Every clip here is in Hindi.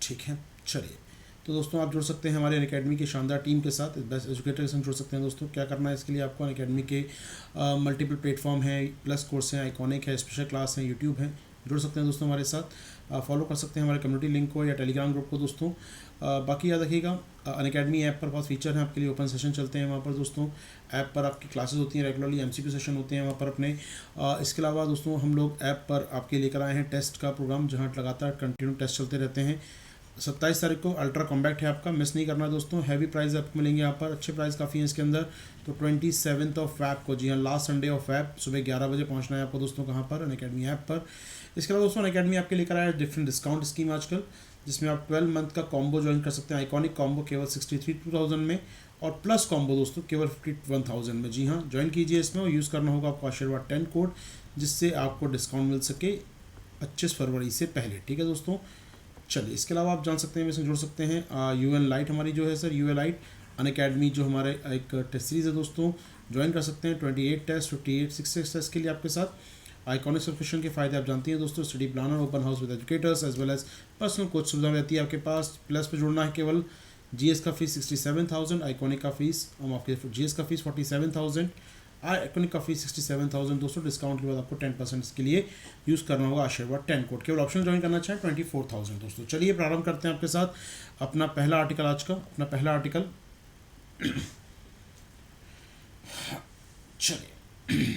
ठीक है, चलिए। तो दोस्तों आप जुड़ सकते हैं हमारे अनअकैडमी की शानदार टीम के साथ, बेस्ट एजुकेटर के साथ जुड़ सकते हैं दोस्तों। क्या करना है इसके लिए आपको, अनअकैडमी के मल्टीपल प्लेटफॉर्म हैं, प्लस कोर्स हैं, आइकॉनिक है, स्पेशल क्लास हैं, यूट्यूब हैं, जुड़ सकते हैं दोस्तों हमारे साथ। फॉलो कर सकते हैं हमारे कम्युनिटी लिंक को या टेलीग्राम ग्रुप को दोस्तों। बाकी याद रखिएगा अनअकैडमी ऐप पर बहुत फीचर हैं आपके लिए, ओपन सेशन चलते हैं वहाँ पर दोस्तों। ऐप पर आपकी क्लासेस होती हैं, रेगुलरली MCQ सेशन होते हैं वहाँ पर अपने। इसके अलावा दोस्तों हम लोग ऐप पर आपके लेकर आए हैं टेस्ट का प्रोग्राम, जहाँ लगातार कंटिन्यू टेस्ट चलते रहते हैं। 27 तारीख को अल्ट्रा कॉम्पैक्ट है आपका, मिस नहीं करना दोस्तों। हैवी प्राइस आपको मिलेंगे यहाँ पर, अच्छे प्राइस काफ़ी हैं इसके अंदर। तो 27 फेब को, जी हाँ लास्ट संडे ऑफ फेब, सुबह 11 बजे पहुँचना है आपको दोस्तों। कहाँ पर, अनअकैडमी ऐप पर। इसके अलावा दोस्तों अनअकैडमी आपके लेकर आया डिफरेंट डिस्काउंट स्कीम आजकल, जिसमें आप 12 मंथ का कॉम्बो ज्वाइन कर सकते हैं। आइकॉनिक कॉम्बो केवल 63,000 में, और प्लस कॉम्बो दोस्तों केवल 51,000 में। जी हाँ, ज्वाइन कीजिए इसमें, और यूज़ करना होगा आपको आशीर्वाद 10 कोड, जिससे आपको डिस्काउंट मिल सके 25 फरवरी से पहले। ठीक है दोस्तों, चलिए। इसके अलावा आप जान सकते हैं, इसमें जुड़ सकते हैं UN लाइट हमारी जो है सर, UN लाइट अनअकैडमी जो हमारे एक टेस्ट सीरीज़ है दोस्तों, ज्वाइन कर सकते हैं। 28 टेस्ट, 58 6 टेस्ट के लिए आपके साथ। आइकॉनिक सब्सक्रिप्शन के फायदे आप जानती हैं दोस्तों, study planner, open house with educators as well as personal coach सुविधा रहती है आपके पास। प्लस पे जुड़ना है केवल। GS का फीस 67,000, आइकॉनिक का फीस आपके GS का फीस 47,000, आइकॉनिक का फीस 67,000 दोस्तों। डिस्काउंट के बाद आपको 10% इसके लिए यूज़ करना होगा आशीर्वाद 10 कोड। केवल ऑप्शन ज्वाइन करना चाहें 24,000 दोस्तों। चलिए प्रारंभ करते हैं आपके साथ अपना पहला आर्टिकल आज का। अपना पहला आर्टिकल चलिए,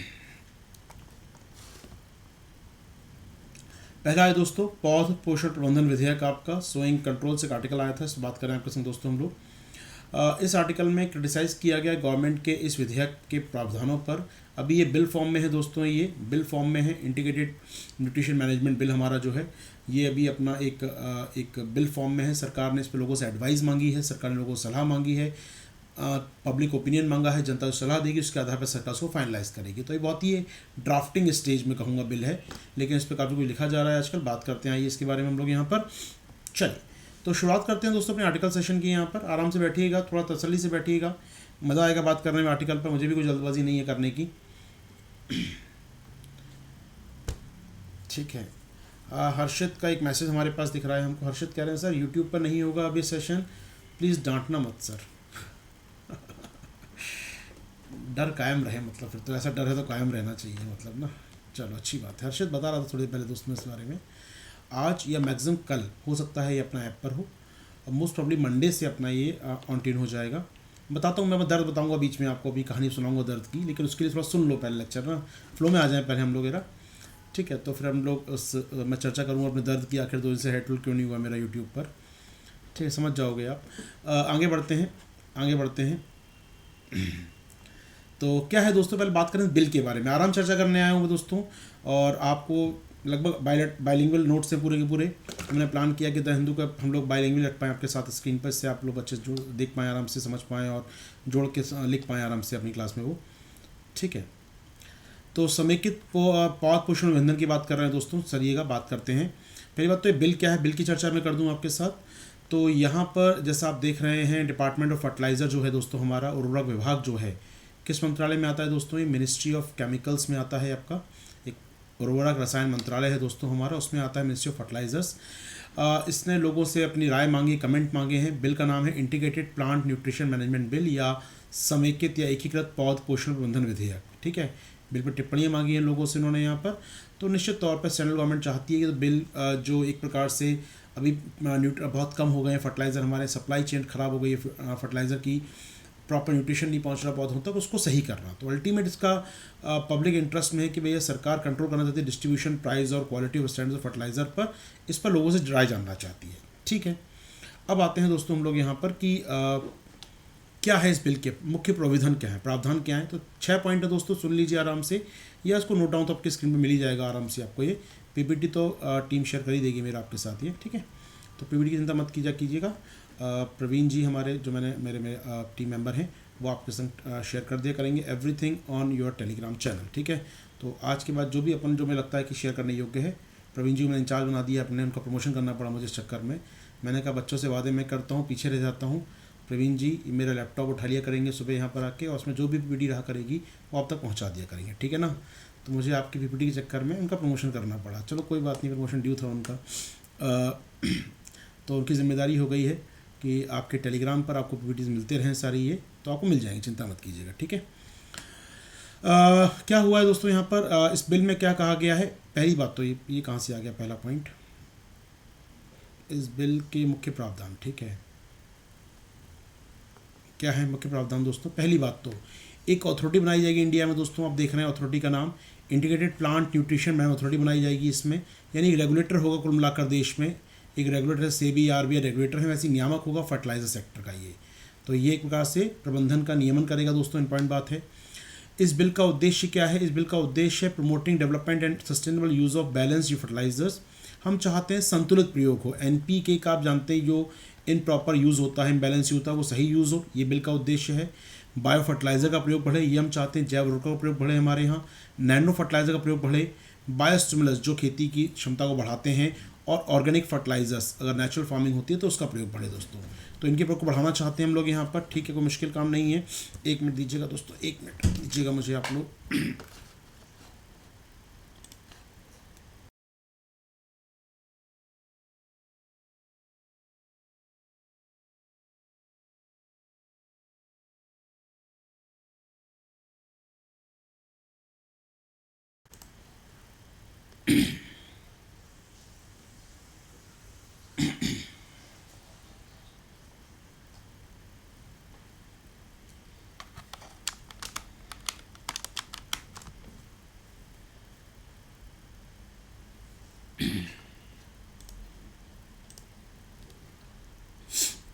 पहला है दोस्तों पौध पोषण प्रबंधन विधेयक आपका, सोइंग कंट्रोल से एक आर्टिकल आया था, इस बात करें आपके संग दोस्तों हम लोग। इस आर्टिकल में क्रिटिसाइज़ किया गया गवर्नमेंट के इस विधेयक के प्रावधानों पर। अभी ये बिल फॉर्म में है दोस्तों, ये बिल फॉर्म में है। इंटीग्रेटेड न्यूट्रिशन मैनेजमेंट बिल हमारा जो है, ये अभी अपना एक बिल फॉर्म में है। सरकार ने इस पर लोगों से एडवाइस मांगी है, सरकार ने लोगों से सलाह मांगी है, पब्लिक ओपिनियन मांगा है, जनता को सलाह देगी, उसके आधार पर सरकार उसको फाइनलाइज करेगी। तो ये बहुत ही ड्राफ्टिंग स्टेज में कहूँगा बिल है, लेकिन इस पर काफ़ी कुछ लिखा जा रहा है आजकल। बात करते हैं आइए इसके बारे में हम लोग यहाँ पर। चलिए, तो शुरुआत करते हैं दोस्तों अपने आर्टिकल सेशन की। यहाँ पर आराम से बैठिएगा, थोड़ा तसल्ली से बैठिएगा, मज़ा आएगा बात करने में आर्टिकल पर। मुझे भी कोई जल्दबाजी नहीं है करने की, ठीक है। हर्षित का एक मैसेज हमारे पास दिख रहा है हमको। हर्षित कह रहे हैं सर यूट्यूब पर नहीं होगा अभी सेशन, प्लीज़ डांटना मत सर। डर कायम रहे, मतलब फिर तो ऐसा डर है तो कायम रहना चाहिए, मतलब ना। चलो अच्छी बात है। हर्षित बता रहा था थोड़ी देर पहले दोस्तों इस बारे में। आज या मैक्सिमम कल हो सकता है ये अपना ऐप पर हो, और मोस्ट प्रॉब्ली मंडे से अपना ये ऑन हो जाएगा। बताता हूँ मैं दर्द बताऊँगा बीच में आपको, अभी कहानी सुनाऊँगा दर्द की, लेकिन उसके लिए थोड़ा सुन लो पहले लेक्चर ना, फ्लो में आ जाए पहले हम लोग एरा, ठीक है। तो फिर हम लोग मैं चर्चा करूँगा अपने दर्द की, आखिर 2 दिन से हेडफुल क्यों नहीं हुआ मेरा यूट्यूब पर, ठीक है, समझ जाओगे आप। आगे बढ़ते हैं। तो क्या है दोस्तों, पहले बात करें बिल के बारे में। आराम चर्चा करने आया हूँ दोस्तों, और आपको लगभग बाइलिंगुअल नोट्स से पूरे के पूरे हमने प्लान किया कि द हिंदू का हम लोग बाइलिंगुअल रख पाएँ आपके साथ स्क्रीन पर, इससे आप लोग अच्छे से देख पाएँ, आराम से समझ पाएँ, और जोड़ के लिख पाएँ आराम से अपनी क्लास में वो, ठीक है। तो समेकित पौध पोषण प्रबंधन की बात कर रहे हैं दोस्तों। चलिएगा बात करते हैं। पहली बात तो ये बिल क्या है, बिल की चर्चा मैं कर दूँ आपके साथ। तो यहाँ पर जैसा आप देख रहे हैं, डिपार्टमेंट ऑफ फर्टिलाइज़र जो है दोस्तों हमारा, उर्वरक विभाग जो है, किस मंत्रालय में आता है दोस्तों, ये मिनिस्ट्री ऑफ केमिकल्स में आता है आपका। एक उर्वरक रसायन मंत्रालय है दोस्तों हमारा, उसमें आता है मिनिस्ट्री ऑफ फर्टिलाइजर्स। इसने लोगों से अपनी राय मांगी, कमेंट मांगे हैं। बिल का नाम है integrated plant nutrition management bill, या समेकित या एकीकृत पौध पोषण प्रबंधन विधेयक, ठीक है। बिल पर टिप्पणियाँ मांगी हैं लोगों से उन्होंने यहाँ पर। तो निश्चित तौर पर सेंट्रल गवर्नमेंट चाहती है कि तो बिल जो एक प्रकार से अभी बहुत कम हो गए हैं फर्टिलाइज़र, हमारे सप्लाई चेन ख़राब हो गई है फर्टिलाइज़र की, प्रॉपर न्यूट्रिशन नहीं पहुंच रहा पौधों तक, उसको सही करना। तो अल्टीमेट इसका पब्लिक इंटरेस्ट में है कि भैया सरकार कंट्रोल करना चाहती है डिस्ट्रीब्यूशन, प्राइस और quality of standards of fertiliser पर। इस पर लोगों से राय जानना चाहती है, ठीक है। अब आते हैं दोस्तों हम लोग यहाँ पर कि क्या है इस बिल के मुख्य प्रावधान क्या है, प्रावधान क्या है। तो 6 पॉइंट है दोस्तों, सुन लीजिए आराम से, या इसको नोट डाउन तो आपकी स्क्रीन पर मिल ही जाएगा आराम से आपको। ये PPT तो टीम शेयर कर ही देगी मेरा आपके साथ ये, ठीक है। तो PPT की चिंता मत कीजिएगा। प्रवीण जी हमारे जो मेरे टीम मेंबर हैं, वो आपके संग शेयर कर दिया करेंगे everything on your Telegram channel, ठीक है। तो आज के बाद जो भी अपन जो मुझे लगता है कि शेयर करने योग्य है, प्रवीण जी को मैंने इंचार्ज बना दिया अपने, उनका प्रमोशन करना पड़ा मुझे इस चक्कर में। मैंने कहा बच्चों से वादे मैं करता हूँ, पीछे रह जाता हूँ। प्रवीण जी मेरा लैपटॉप उठा लिया करेंगे सुबह यहाँ पर आके, और उसमें जो भी PPT रहा करेगी वो आप तक पहुँचा दिया करेंगे, ठीक है ना। तो मुझे आपकी PPT के चक्कर में उनका प्रमोशन करना पड़ा, चलो कोई बात नहीं, प्रमोशन ड्यू था उनका। तो उनकी जिम्मेदारी हो गई है कि आपके टेलीग्राम पर आपको पीपीटीज मिलते रहें सारी, ये तो आपको मिल जाएंगे, चिंता मत कीजिएगा, ठीक है। क्या हुआ है दोस्तों यहाँ पर इस बिल में क्या कहा गया है। पहली बात तो ये कहाँ से आ गया पहला पॉइंट, इस बिल के मुख्य प्रावधान, ठीक है। क्या है मुख्य प्रावधान दोस्तों। पहली बात तो एक अथॉरिटी बनाई जाएगी इंडिया में दोस्तों, आप देख रहे हैं अथॉरिटी का नाम integrated plant nutrition management authority बनाई जाएगी इसमें, यानी एक रेगुलेटर होगा कुल मिलाकर देश में, एक रेगुलेटर सेबी आरबीआई रेगुलेटर है, वैसे नियामक होगा फर्टिलाइजर सेक्टर का ये। तो ये एक प्रकार से प्रबंधन का नियमन करेगा दोस्तों, इंपॉर्टेंट बात है। इस बिल का उद्देश्य क्या है। इस बिल का उद्देश्य है promoting development and sustainable use of balanced fertilisers. हम चाहते हैं संतुलित प्रयोग हो। एनपीके का आप जानते हैं जो इन प्रॉपर यूज़ होता है, इम्बैलेंस होता है, वो सही यूज़ हो, ये बिल का उद्देश्य है। बायो फर्टिलाइज़र का प्रयोग बढ़े, ये हम चाहते हैं। जैव उर्वरकों का प्रयोग बढ़े हमारे यहाँ। नैनो फर्टिलाइज़र का प्रयोग बढ़े। बायोस्टिमुलस जो खेती की क्षमता को बढ़ाते हैं, और ऑर्गेनिक फर्टिलाइजर्स अगर नेचुरल फार्मिंग होती है तो उसका प्रयोग बढ़े दोस्तों। तो इनके प्रयोग को बढ़ाना चाहते हैं हम लोग यहाँ पर, ठीक है। कोई मुश्किल काम नहीं है। एक मिनट दीजिएगा दोस्तों, एक मिनट दीजिएगा मुझे आप लोग।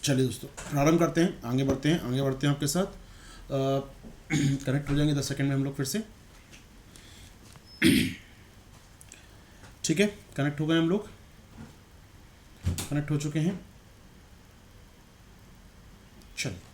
चलिए दोस्तों प्रारंभ करते हैं, आगे बढ़ते हैं आपके साथ। कनेक्ट हो जाएंगे 10 सेकंड में हम लोग फिर से, ठीक है। कनेक्ट हो गए हम लोग, कनेक्ट हो चुके हैं। चलिए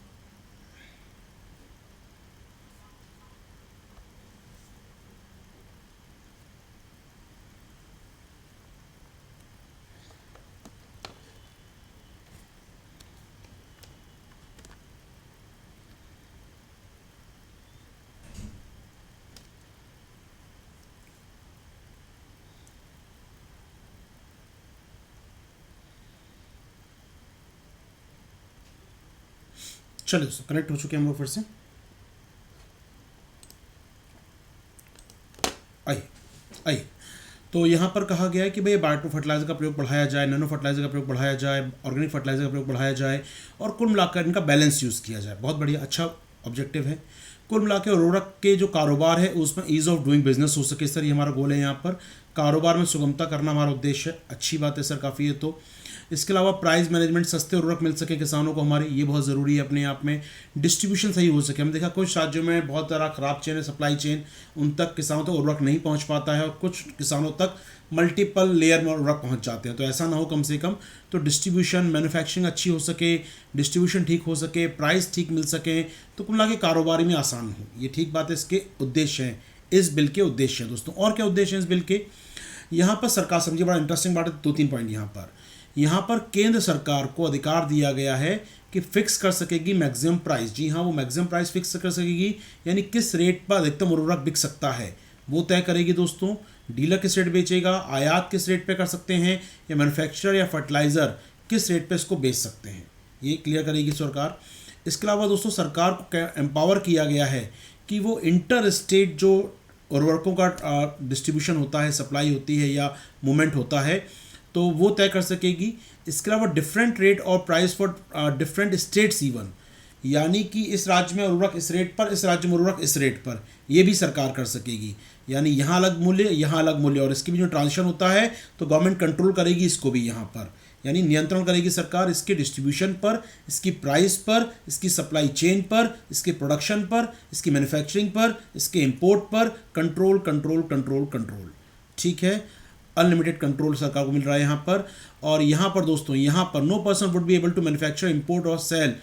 चलिए दोस्तों कनेक्ट हो चुके हैं हम लोग फिर से। आइए तो यहाँ पर कहा गया है कि भाई बायो फर्टिलाइजर का प्रयोग बढ़ाया जाए, नैनो फर्टिलाइजर का प्रयोग बढ़ाया जाए, ऑर्गेनिक फर्टिलाइजर का प्रयोग बढ़ाया जाए, और कुल मिलाकर इनका बैलेंस यूज़ किया जाए। बहुत बढ़िया, अच्छा ऑब्जेक्टिव है। कुल मिलाकर उर्वरक के जो कारोबार है उसमें ईज़ ऑफ डूइंग बिजनेस हो सके सर, ये हमारा गोल है। यहाँ पर कारोबार में सुगमता करना हमारा उद्देश्य है। अच्छी बात है सर, काफ़ी है। तो इसके अलावा प्राइस मैनेजमेंट, सस्ते उर्वरक मिल सके किसानों को हमारे, ये बहुत ज़रूरी है अपने आप में। डिस्ट्रीब्यूशन सही हो सके। हम देखा कुछ राज्यों में बहुत सारा खराब चेन है, सप्लाई चेन, उन तक किसानों तक उर्वरक नहीं पहुंच पाता है, और कुछ किसानों तक मल्टीपल लेयर में उर्वरक पहुंच जाते हैं। तो ऐसा ना हो कम से कम। तो डिस्ट्रीब्यूशन, मैन्युफैक्चरिंग अच्छी हो सके, डिस्ट्रीब्यूशन ठीक हो सके, प्राइस ठीक मिल सके, तो कुल मिला के कारोबारी में आसान हो। ये ठीक बात है, इसके उद्देश्य हैं, इस बिल के उद्देश्य हैं दोस्तों। और क्या उद्देश्य हैं इस बिल के। यहाँ पर सरकार, समझिए बड़ा इंटरेस्टिंग बात है, 2-3 पॉइंट यहाँ पर केंद्र सरकार को अधिकार दिया गया है कि फिक्स कर सकेगी मैक्सिमम प्राइस। जी हाँ, वो मैक्सिमम प्राइस फिक्स कर सकेगी, यानी किस रेट पर अधिकतम उर्वरक बिक सकता है वो तय करेगी दोस्तों। डीलर किस रेट बेचेगा, आयात किस रेट पे कर सकते हैं, या मैन्युफैक्चरर या फर्टिलाइज़र किस रेट पे इसको बेच सकते हैं, ये क्लियर करेगी सरकार। इसके अलावा दोस्तों सरकार को एम्पावर किया गया है कि वो इंटर स्टेट जो उर्वरकों का डिस्ट्रीब्यूशन होता है, सप्लाई होती है या मूवमेंट होता है, तो वो तय कर सकेगी। इसके अलावा डिफरेंट रेट और price for different states even, यानी कि इस राज्य में उर्वरक इस रेट पर, इस राज्य में उर्वरक इस रेट पर, ये भी सरकार कर सकेगी। यानी यहाँ अलग मूल्य, यहाँ अलग मूल्य, और इसके भी जो ट्रांजिशन होता है तो गवर्नमेंट कंट्रोल करेगी इसको भी यहाँ पर, यानी नियंत्रण करेगी सरकार इसके डिस्ट्रीब्यूशन पर, इसकी प्राइस पर, इसकी सप्लाई चेन पर, इसके प्रोडक्शन पर, इसकी मैन्युफैक्चरिंग पर, इसके इंपोर्ट पर। कंट्रोल कंट्रोल कंट्रोल कंट्रोल, ठीक है। अनलिमिटेड कंट्रोल सरकार को मिल रहा है यहाँ पर। और यहाँ पर दोस्तों, यहाँ पर no person would be able to manufacture, import और sell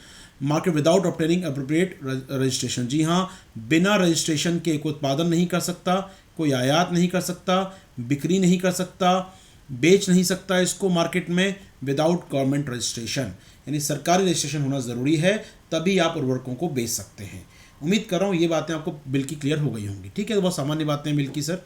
market without obtaining appropriate registration. जी हाँ, बिना रजिस्ट्रेशन के कोई उत्पादन नहीं कर सकता, कोई आयात नहीं कर सकता, बिक्री नहीं कर सकता, बेच नहीं सकता इसको मार्केट में विदाउट गवर्नमेंट रजिस्ट्रेशन। यानी सरकारी रजिस्ट्रेशन होना ज़रूरी है, तभी आप उर्वरकों को बेच सकते हैं। उम्मीद कर रहा हूँ ये बातें आपको बिल की क्लियर हो गई होंगी, ठीक है। तो बहुत सामान्य बातें हैं बिल की सर,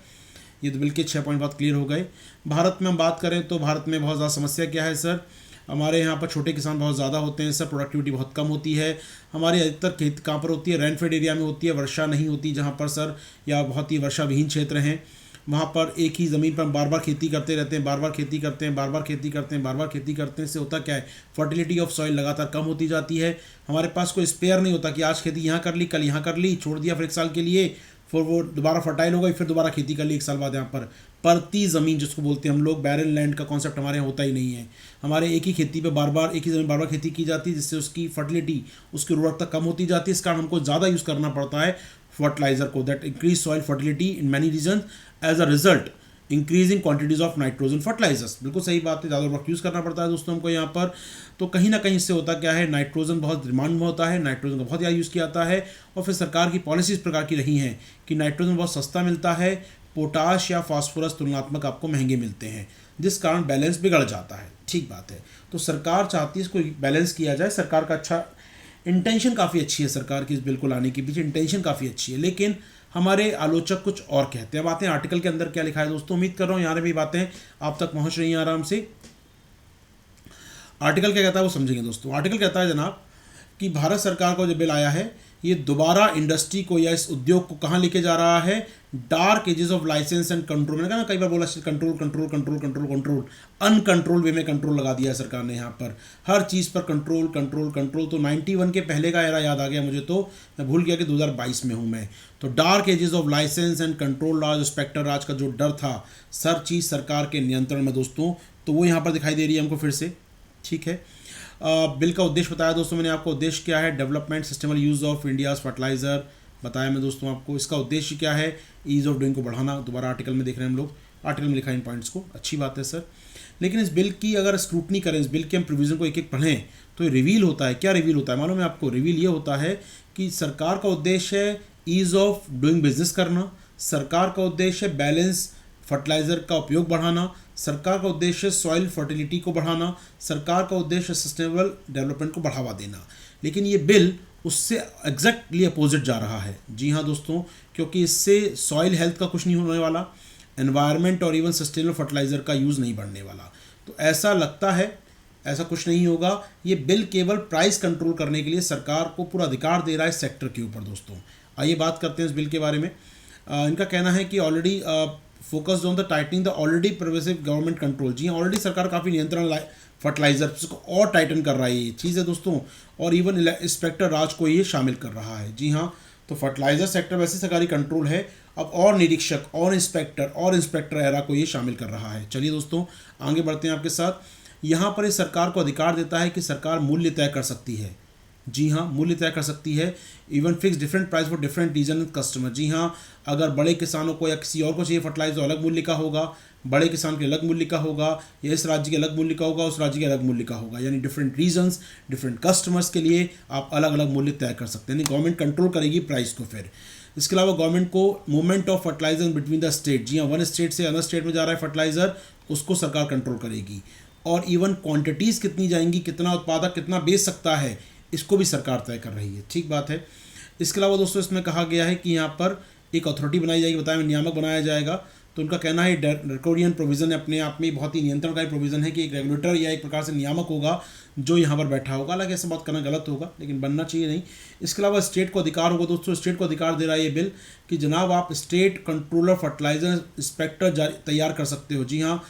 ये तो बिल के 6 पॉइंट बहुत क्लियर हो गए। भारत में हम बात करें तो भारत में बहुत ज़्यादा समस्या क्या है सर। हमारे यहाँ पर छोटे किसान बहुत ज़्यादा होते हैं सर, प्रोडक्टिविटी बहुत कम होती है। हमारी अधिकतर खेत कहाँ पर होती है, रेनफेड एरिया में होती है, वर्षा नहीं होती जहाँ पर सर, या बहुत ही वर्षा विहीन क्षेत्र हैं, वहाँ पर एक ही ज़मीन पर हम बार बार खेती करते रहते हैं, बार बार खेती करते हैं, बार बार खेती करते हैं, बार बार खेती करते हैं। इससे होता क्या है, फर्टिलिटी ऑफ सॉइल लगातार कम होती जाती है। हमारे पास कोई स्पेयर नहीं होता कि आज खेती यहाँ कर ली, कल यहाँ कर ली, छोड़ दिया फिर एक साल के लिए, फिर वो दोबारा फर्टाइल हो गई, फिर दोबारा खेती कर ली एक साल बाद। यहाँ पर परती ज़मीन जिसको बोलते हैं हम लोग, बैरन लैंड का कॉन्सेप्ट हमारे यहाँ होता ही नहीं है। हमारे एक ही खेती पे बार बार, एक ही ज़मीन बार बार खेती की जाती है, जिससे उसकी फर्टिलिटी, उसकी उर्वरकता कम होती जाती है। इस कारण हमको ज़्यादा यूज़ करना पड़ता है फर्टिलाइजर को, that increase soil fertility in many region as a result increasing quantities of nitrogen fertilisers. बिल्कुल सही बात है, ज़्यादा वर्क यूज़ करना पड़ता है दोस्तों हमको यहाँ पर। तो कहीं ना कहीं इससे होता क्या है, नाइट्रोजन बहुत डिमांड में होता है, नाइट्रोजन का बहुत ज़्यादा यूज़ किया जाता है। और फिर सरकार की पॉलिसी इस प्रकार की रही हैं कि नाइट्रोजन बहुत सस्ता मिलता है, पोटाश या फास्फोरस तुलनात्मक आपको महंगे मिलते हैं, जिस कारण बैलेंस बिगड़ जाता है। ठीक बात है, तो सरकार चाहती है इसको बैलेंस किया जाए। सरकार का अच्छा इंटेंशन काफ़ी अच्छी है, सरकार की इस बिल को लाने के पीछे इंटेंशन काफ़ी अच्छी है, लेकिन हमारे आलोचक कुछ और कहते हैं। बातें आर्टिकल के अंदर क्या लिखा है दोस्तों, उम्मीद कर रहा हूँ यहाँ भी बातें आप तक पहुँच रही हैं आराम से। आर्टिकल क्या कहता है वो समझेंगे दोस्तों। आर्टिकल कहता है जनाब कि भारत सरकार का जो बिल आया है, ये दोबारा इंडस्ट्री को या इस उद्योग को कहाँ लेके जा रहा है, dark ages of licence and control. मैंने कहा ना कई बार बोला, control control control control control, uncontrol way में कंट्रोल लगा दिया है सरकार ने यहाँ पर, हर चीज़ पर कंट्रोल कंट्रोल कंट्रोल। तो 91 के पहले का एरा याद आ गया मुझे, तो मैं भूल गया कि 2022 में हूँ मैं। तो dark ages of licence and control Raj, inspector Raj का जो डर था, सर चीज़ सरकार के नियंत्रण में दोस्तों, तो वो यहाँ पर दिखाई दे रही है हमको फिर से। ठीक है, बिल का उद्देश्य बताया दोस्तों मैंने आपको। उद्देश्य क्या है, डेवलपमेंट सिस्टमल यूज़ ऑफ इंडियाज़ फर्टिलाइज़र बताया मैं दोस्तों आपको। इसका उद्देश्य क्या है, ईज़ ऑफ डूइंग को बढ़ाना। दोबारा आर्टिकल में देख रहे हैं हम लोग, आर्टिकल में लिखा है इन पॉइंट्स को, अच्छी बात है सर। लेकिन इस बिल की अगर स्क्रूटनी करें, इस बिल के हम प्रोविज़न को एक एक पढ़ें, तो रिवील होता है। क्या रिवील होता है मालूम है आपको, रिवील ये होता है कि सरकार का उद्देश्य है ईज़ ऑफ डूइंग बिजनेस करना, सरकार का उद्देश्य है बैलेंस फर्टिलाइज़र का उपयोग बढ़ाना, सरकार का उद्देश्य सॉइल फर्टिलिटी को बढ़ाना, सरकार का उद्देश्य सस्टेनेबल डेवलपमेंट को बढ़ावा देना। लेकिन ये बिल उससे एग्जैक्टली अपोजिट जा रहा है। जी हाँ दोस्तों, क्योंकि इससे सॉइल हेल्थ का कुछ नहीं होने वाला, एनवायरनमेंट और इवन सस्टेनेबल फर्टिलाइज़र का यूज़ नहीं बढ़ने वाला। तो ऐसा लगता है, ऐसा कुछ नहीं होगा। ये बिल केवल प्राइस कंट्रोल करने के लिए सरकार को पूरा अधिकार दे रहा है सेक्टर के ऊपर दोस्तों। आइए बात करते हैं इस बिल के बारे में। इनका कहना है कि already focused on the tightening the already pervasive government control. जी हाँ, ऑलरेडी सरकार काफ़ी नियंत्रण फर्टिलाइजर को और टाइटन कर रहा है, ये चीज़ है दोस्तों। और इवन इंस्पेक्टर राज को ये शामिल कर रहा है। जी हाँ, तो फर्टिलाइजर सेक्टर वैसे सरकारी कंट्रोल है, अब और निरीक्षक और इंस्पेक्टर एरा को ये शामिल कर रहा है। चलिए दोस्तों आगे बढ़ते हैं आपके साथ। यहाँ पर इस सरकार को अधिकार देता है कि सरकार मूल्य तय कर सकती है। जी हाँ, मूल्य तय कर सकती है। Even fix different price for different region and customer. जी हाँ, अगर बड़े किसानों को या किसी और को चाहिए फर्टिलाइजर तो अलग मूल्य का होगा, बड़े किसान के अलग मूल्य का होगा, या इस राज्य के अलग मूल्य का होगा, उस राज्य के अलग मूल्य का होगा। यानी डिफरेंट रीजन्स, डिफरेंट कस्टमर्स के लिए आप अलग अलग मूल्य तय कर सकते हैं। यानी गवर्नमेंट कंट्रोल करेगी प्राइस को। फिर इसके अलावा गवर्नमेंट को movement of fertiliser between the state. जी हाँ, वन स्टेट से अदर स्टेट में जा रहा है फर्टिलाइजर, उसको सरकार कंट्रोल करेगी। और इवन क्वांटिटीज़ कितनी जाएंगी, कितना उत्पादक कितना बेच सकता है, इसको भी सरकार तय कर रही है। ठीक बात है। इसके अलावा दोस्तों इसमें कहा गया है कि यहाँ पर एक अथॉरिटी बनाई जाएगी, बताया मैं, नियामक बनाया जाएगा। तो उनका कहना है ड्रैकोनियन प्रोविज़न अपने आप में बहुत ही नियंत्रणकारी प्रोविज़न है कि एक रेगुलेटर या एक प्रकार से नियामक होगा जो यहाँ पर बैठा होगा। हालांकि ऐसा बात करना गलत होगा, लेकिन बनना चाहिए नहीं। इसके अलावा स्टेट को अधिकार होगा दोस्तों, स्टेट को अधिकार दे रहा है ये बिल कि जनाब आप स्टेट कंट्रोलर फर्टिलाइजर इंस्पेक्टर तैयार कर सकते हो। जी हाँ,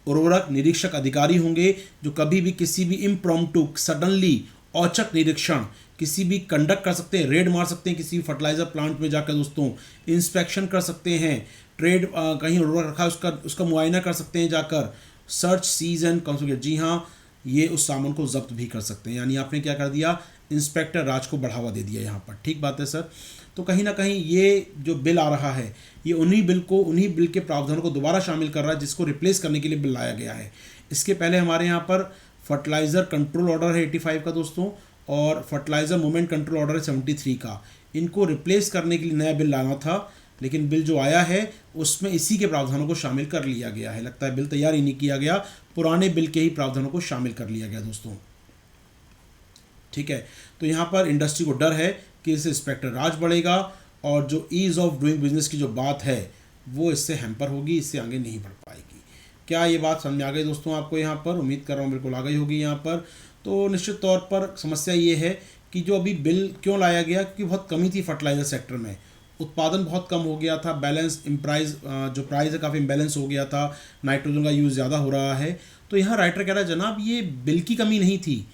उर्वरक निरीक्षक अधिकारी होंगे जो कभी भी किसी भी इम्प्रॉम्प्टू सडनली औचक निरीक्षण किसी भी कंडक्ट कर सकते हैं, रेड मार सकते हैं किसी भी फर्टिलाइजर प्लांट में जाकर दोस्तों, इंस्पेक्शन कर सकते हैं, ट्रेड कहीं उर्वरक रखा है उसका मुआयना कर सकते हैं जाकर, सर्च सीज एंड कंसोलिडेट। जी हाँ, ये उस सामान को जब्त भी कर सकते हैं। यानी आपने क्या कर दिया, इंस्पेक्टर राज को बढ़ावा दे दिया यहाँ पर। ठीक बात है सर। तो कहीं ना कहीं ये जो बिल आ रहा है, ये उन्हीं बिल के प्रावधानों को दोबारा शामिल कर रहा है जिसको रिप्लेस करने के लिए बिल लाया गया है। इसके पहले हमारे यहाँ पर फर्टिलाइज़र कंट्रोल ऑर्डर है 85 का दोस्तों, और फर्टिलाइज़र मूवमेंट कंट्रोल ऑर्डर है 73 का। इनको रिप्लेस करने के लिए नया बिल लाना था, लेकिन बिल जो आया है उसमें इसी के प्रावधानों को शामिल कर लिया गया है। लगता है बिल तैयार ही नहीं किया गया, पुराने बिल के ही प्रावधानों को शामिल कर लिया गया दोस्तों। ठीक है, तो यहाँ पर इंडस्ट्री को डर है कि इससे इंस्पेक्टर राज बढ़ेगा और जो ईज़ ऑफ डूइंग बिजनेस की जो बात है वो इससे हैम्पर होगी, इससे आगे नहीं बढ़ पाएगी। क्या ये बात समझ में आ गई दोस्तों आपको? यहाँ पर उम्मीद कर रहा हूँ बिल्कुल आ गई होगी यहाँ पर। तो निश्चित तौर पर समस्या ये है कि जो अभी बिल क्यों लाया गया, क्योंकि बहुत कमी थी फर्टिलाइज़र सेक्टर में, उत्पादन बहुत कम हो गया था, बैलेंस प्राइस जो प्राइस है काफ़ी इम्बैलेंस हो गया था, नाइट्रोजन का यूज़ ज़्यादा हो रहा है। तो यहाँ राइटर कह रहा है जनाब ये बिल की कमी नहीं थी,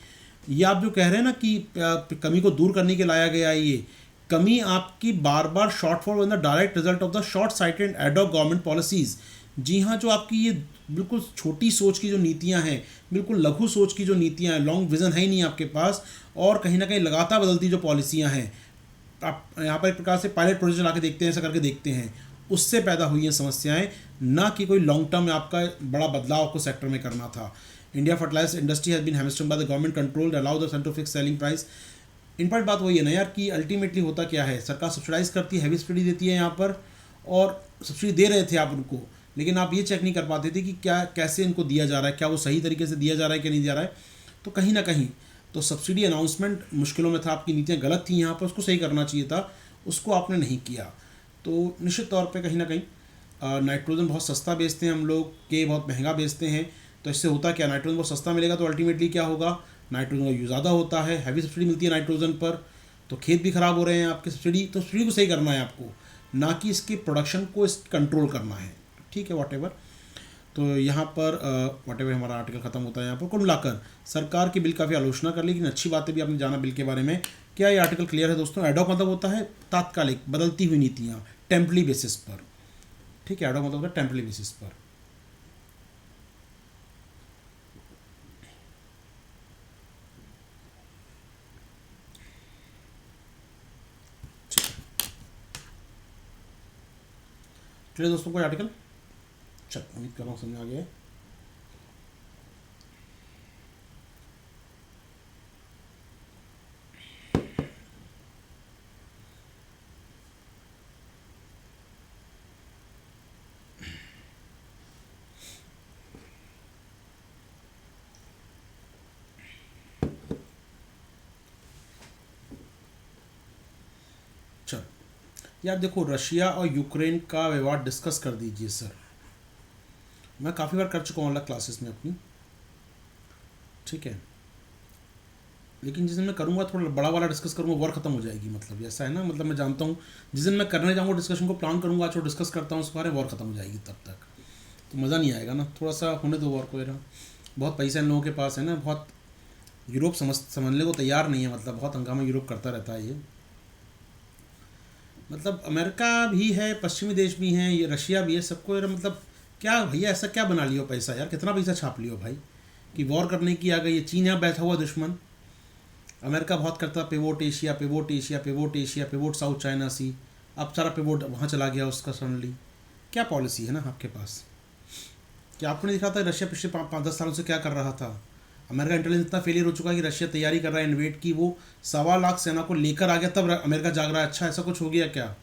ये आप जो कह रहे हैं ना कि कमी को दूर करने के लाया गया है, ये कमी आपकी बार बार shortfall in the direct result of the short sighted ad hoc government policies. जी हाँ, जो आपकी ये बिल्कुल छोटी सोच की जो नीतियाँ हैं, बिल्कुल लघु सोच की जो नीतियाँ हैं, लॉन्ग विज़न है ही नहीं आपके पास, और कहीं ना कहीं लगातार बदलती जो पॉलिसियाँ हैं, आप यहाँ पर एक प्रकार से पायलट प्रोजेक्ट ला के देखते हैं, ऐसा करके देखते हैं, उससे पैदा हुई हैं समस्याएं, ना कि कोई लॉन्ग टर्म में आपका बड़ा बदलाव आपको सेक्टर में करना था। India fertiliser industry has been hamstrung by the government control allow the centre fix selling price. Important बात वही है ना यार कि अल्टीमेटली होता क्या है, सरकार सब्सिडाइज करती है, हैवी सब्सिडी देती है यहाँ पर, और सब्सिडी दे रहे थे आप उनको, लेकिन आप ये चेक नहीं कर पाते थे कि क्या कैसे इनको दिया जा रहा है, क्या वो सही तरीके से दिया जा रहा है कि नहीं दिया जा रहा है। तो कहीं ना कहीं तो सब्सिडी अनाउंसमेंट मुश्किलों में था, आपकी नीतियाँ गलत थी यहाँ पर, उसको सही करना चाहिए था, उसको आपने नहीं किया। तो निश्चित तौर पे कहीं ना कहीं नाइट्रोजन बहुत सस्ता बेचते हैं हम लोग, के बहुत महंगा बेचते हैं। तो इससे होता क्या, नाइट्रोजन बहुत सस्ता मिलेगा तो अल्टीमेटली क्या होगा, नाइट्रोजन का यूज़ ज़्यादा होता है, हैवी सब्सिडी मिलती है नाइट्रोजन पर, तो खेत भी ख़राब हो रहे हैं आपके। सब्सिडी तो सब्सिडी को सही करना है आपको, ना कि इसके प्रोडक्शन को इस कंट्रोल करना है। ठीक है, वॉट। तो यहाँ पर हमारा आर्टिकल ख़त्म होता है। यहाँ पर कुल मिलाकर सरकार की बिल काफ़ी आलोचना कर ली, लेकिन अच्छी बातें भी आपने जाना बिल के बारे में। क्या ये आर्टिकल क्लियर है दोस्तों? एडॉक मतलब होता है तात्कालिक, बदलती हुई नीतियाँ, टेम्पररी बेसिस पर। ठीक है, एडॉक मतलब होता है टेम्पररी बेसिस पर। चलिए दोस्तों, कोई आर्टिकल, चल उम्मीद कर रहा हूँ समझ आ गया है। चल यार देखो, रशिया और यूक्रेन का विवाद डिस्कस कर दीजिए सर। मैं काफ़ी बार कर चुका हूँ अलग क्लासेस में अपनी, ठीक है, लेकिन जिस दिन मैं करूँगा थोड़ा बड़ा वाला डिस्कस करूँगा, वॉर खत्म हो जाएगी, मतलब ऐसा है ना, मतलब मैं जानता हूँ जिस दिन मैं करने जाऊँगा डिस्कशन को प्लान करूँगा, जो डिस्कस करता हूँ उसके बारे में, वॉर खत्म हो जाएगी, तब तक तो मज़ा नहीं आएगा ना। थोड़ा सा होने दो वॉर को, यार बहुत पैसा इन लोगों के पास है ना, बहुत यूरोप समझने को तैयार नहीं है, मतलब बहुत हंगामा यूरोप करता रहता है ये। मतलब अमेरिका भी है, पश्चिमी देश भी हैं, ये रशिया भी है, सबको यार मतलब क्या भैया ऐसा क्या बना लियो पैसा यार, कितना पैसा छाप लियो भाई कि वॉर करने की आ गई। ये चीन यहाँ बैठा हुआ दुश्मन, अमेरिका बहुत करता pivot Asia, pivot Asia, pivot Asia, pivot South China sea, अब सारा पिवोट वहाँ चला गया उसका सडनली। क्या पॉलिसी है ना आपके पास? क्या आपको नहीं दिखा था रशिया पिछले 5-10 सालों से क्या कर रहा था? अमेरिका इंटेलिजेंस इतना फेलियर हो चुका है कि रशिया तैयारी कर रहा है इन्वेट की, वो 1.25 लाख सेना को लेकर आ गया, तब अमेरिका जाग रहा है अच्छा ऐसा कुछ हो गया क्या?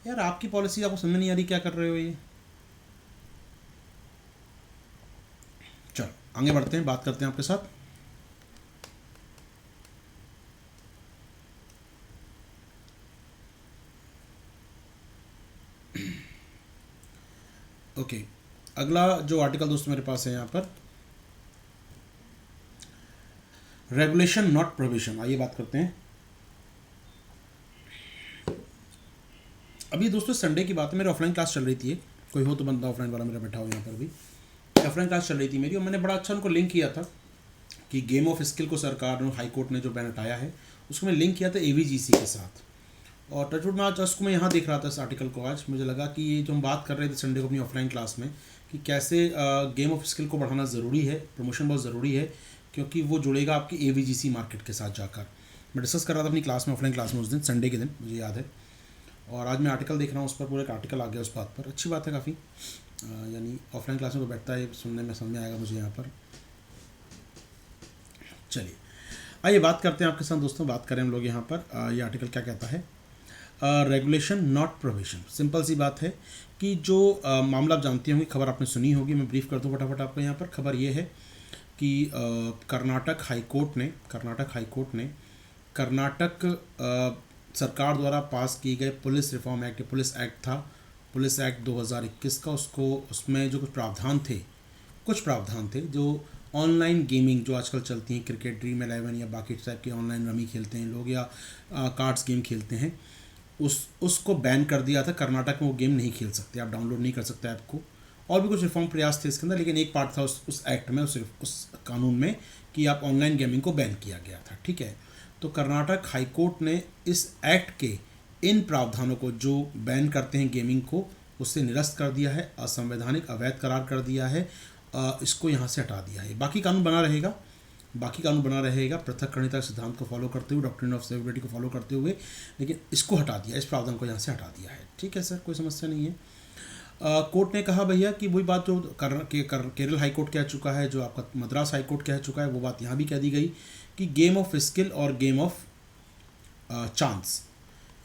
यार आपकी पॉलिसी आपको समझ नहीं आ रही, क्या कर रहे हो ये। चलो आगे बढ़ते हैं, बात करते हैं आपके साथ। ओके, अगला जो आर्टिकल दोस्तों मेरे पास है यहाँ पर, रेगुलेशन नॉट प्रोविजन। आइए बात करते हैं। अभी दोस्तों संडे की बात है, मेरी ऑफलाइन क्लास चल रही थी, कोई हो तो बंदा ऑफलाइन वाला मेरा बैठा हो यहाँ पर भी, ऑफलाइन क्लास चल रही थी मेरी, और मैंने बड़ा अच्छा उनको लिंक किया था कि गेम ऑफ स्किल को सरकार ने, हाई कोर्ट ने जो बैन हटाया है, उसको मैं लिंक किया था एवीजीसी के साथ। और टचवुड में आज उसको मैं यहाँ देख रहा था इस आर्टिकल को, आज मुझे लगा कि ये जो हम बात कर रहे थे संडे को अपनी ऑफलाइन क्लास में कि कैसे गेम ऑफ स्किल को बढ़ाना ज़रूरी है, प्रमोशन बहुत ज़रूरी है, क्योंकि वो जुड़ेगा आपकी एवीजीसी मार्केट के साथ जाकर। मैं डिस्कस कर रहा था अपनी क्लास में, ऑफलाइन क्लास में, उस दिन संडे के दिन मुझे याद है, और आज मैं आर्टिकल देख रहा हूँ, उस पर पूरा एक आर्टिकल आ गया उस बात पर। अच्छी बात है काफ़ी, यानी ऑफलाइन क्लास में तो बैठता है, सुनने में समझ में आएगा मुझे यहाँ पर। चलिए आइए बात करते हैं आपके साथ दोस्तों, बात करें हम लोग यहाँ पर ये आर्टिकल क्या कहता है। रेगुलेशन नॉट प्रोविजन, सिंपल सी बात है कि जो मामला आप जानते होंगे, खबर आपने सुनी होगी, मैं ब्रीफ कर दूँ फटाफट आपको। यहाँ पर खबर ये है कि कर्नाटक हाई कोर्ट ने कर्नाटक सरकार द्वारा पास किए गए पुलिस एक्ट था, पुलिस एक्ट 2021 का, उसमें जो कुछ प्रावधान थे कुछ प्रावधान थे जो ऑनलाइन गेमिंग जो आजकल चलती हैं, क्रिकेट, ड्रीम 11 या बाकी टाइप के ऑनलाइन रमी खेलते हैं लोग, या कार्ड्स गेम खेलते हैं, उसको बैन कर दिया था। कर्नाटक में वो गेम नहीं खेल सकते, आप डाउनलोड नहीं कर सकते ऐप को। और भी कुछ रिफॉर्म प्रयास थे इसके अंदर, लेकिन एक पार्ट था उस एक्ट में, उस कानून में, कि आप ऑनलाइन गेमिंग को बैन किया गया था। ठीक है, तो कर्नाटक हाई कोर्ट ने इस एक्ट के इन प्रावधानों को जो बैन करते हैं गेमिंग को, उससे निरस्त कर दिया है, असंवैधानिक, अवैध करार कर दिया है, इसको यहाँ से हटा दिया है। बाकी कानून बना रहेगा पृथक्करणिता सिद्धांत को फॉलो करते हुए, डॉक्ट्रिन ऑफ सेवरिटी को फॉलो करते हुए, लेकिन इसको हटा दिया, इस प्रावधान को यहाँ से हटा दिया है। ठीक है सर, कोई समस्या नहीं है। कोर्ट ने कहा भैया कि वही बात जो केरल हाई कोर्ट कह चुका है, जो आपका मद्रास हाई कोर्ट कह चुका है, वो बात यहाँ भी कह दी गई कि गेम ऑफ स्किल और गेम ऑफ चांस,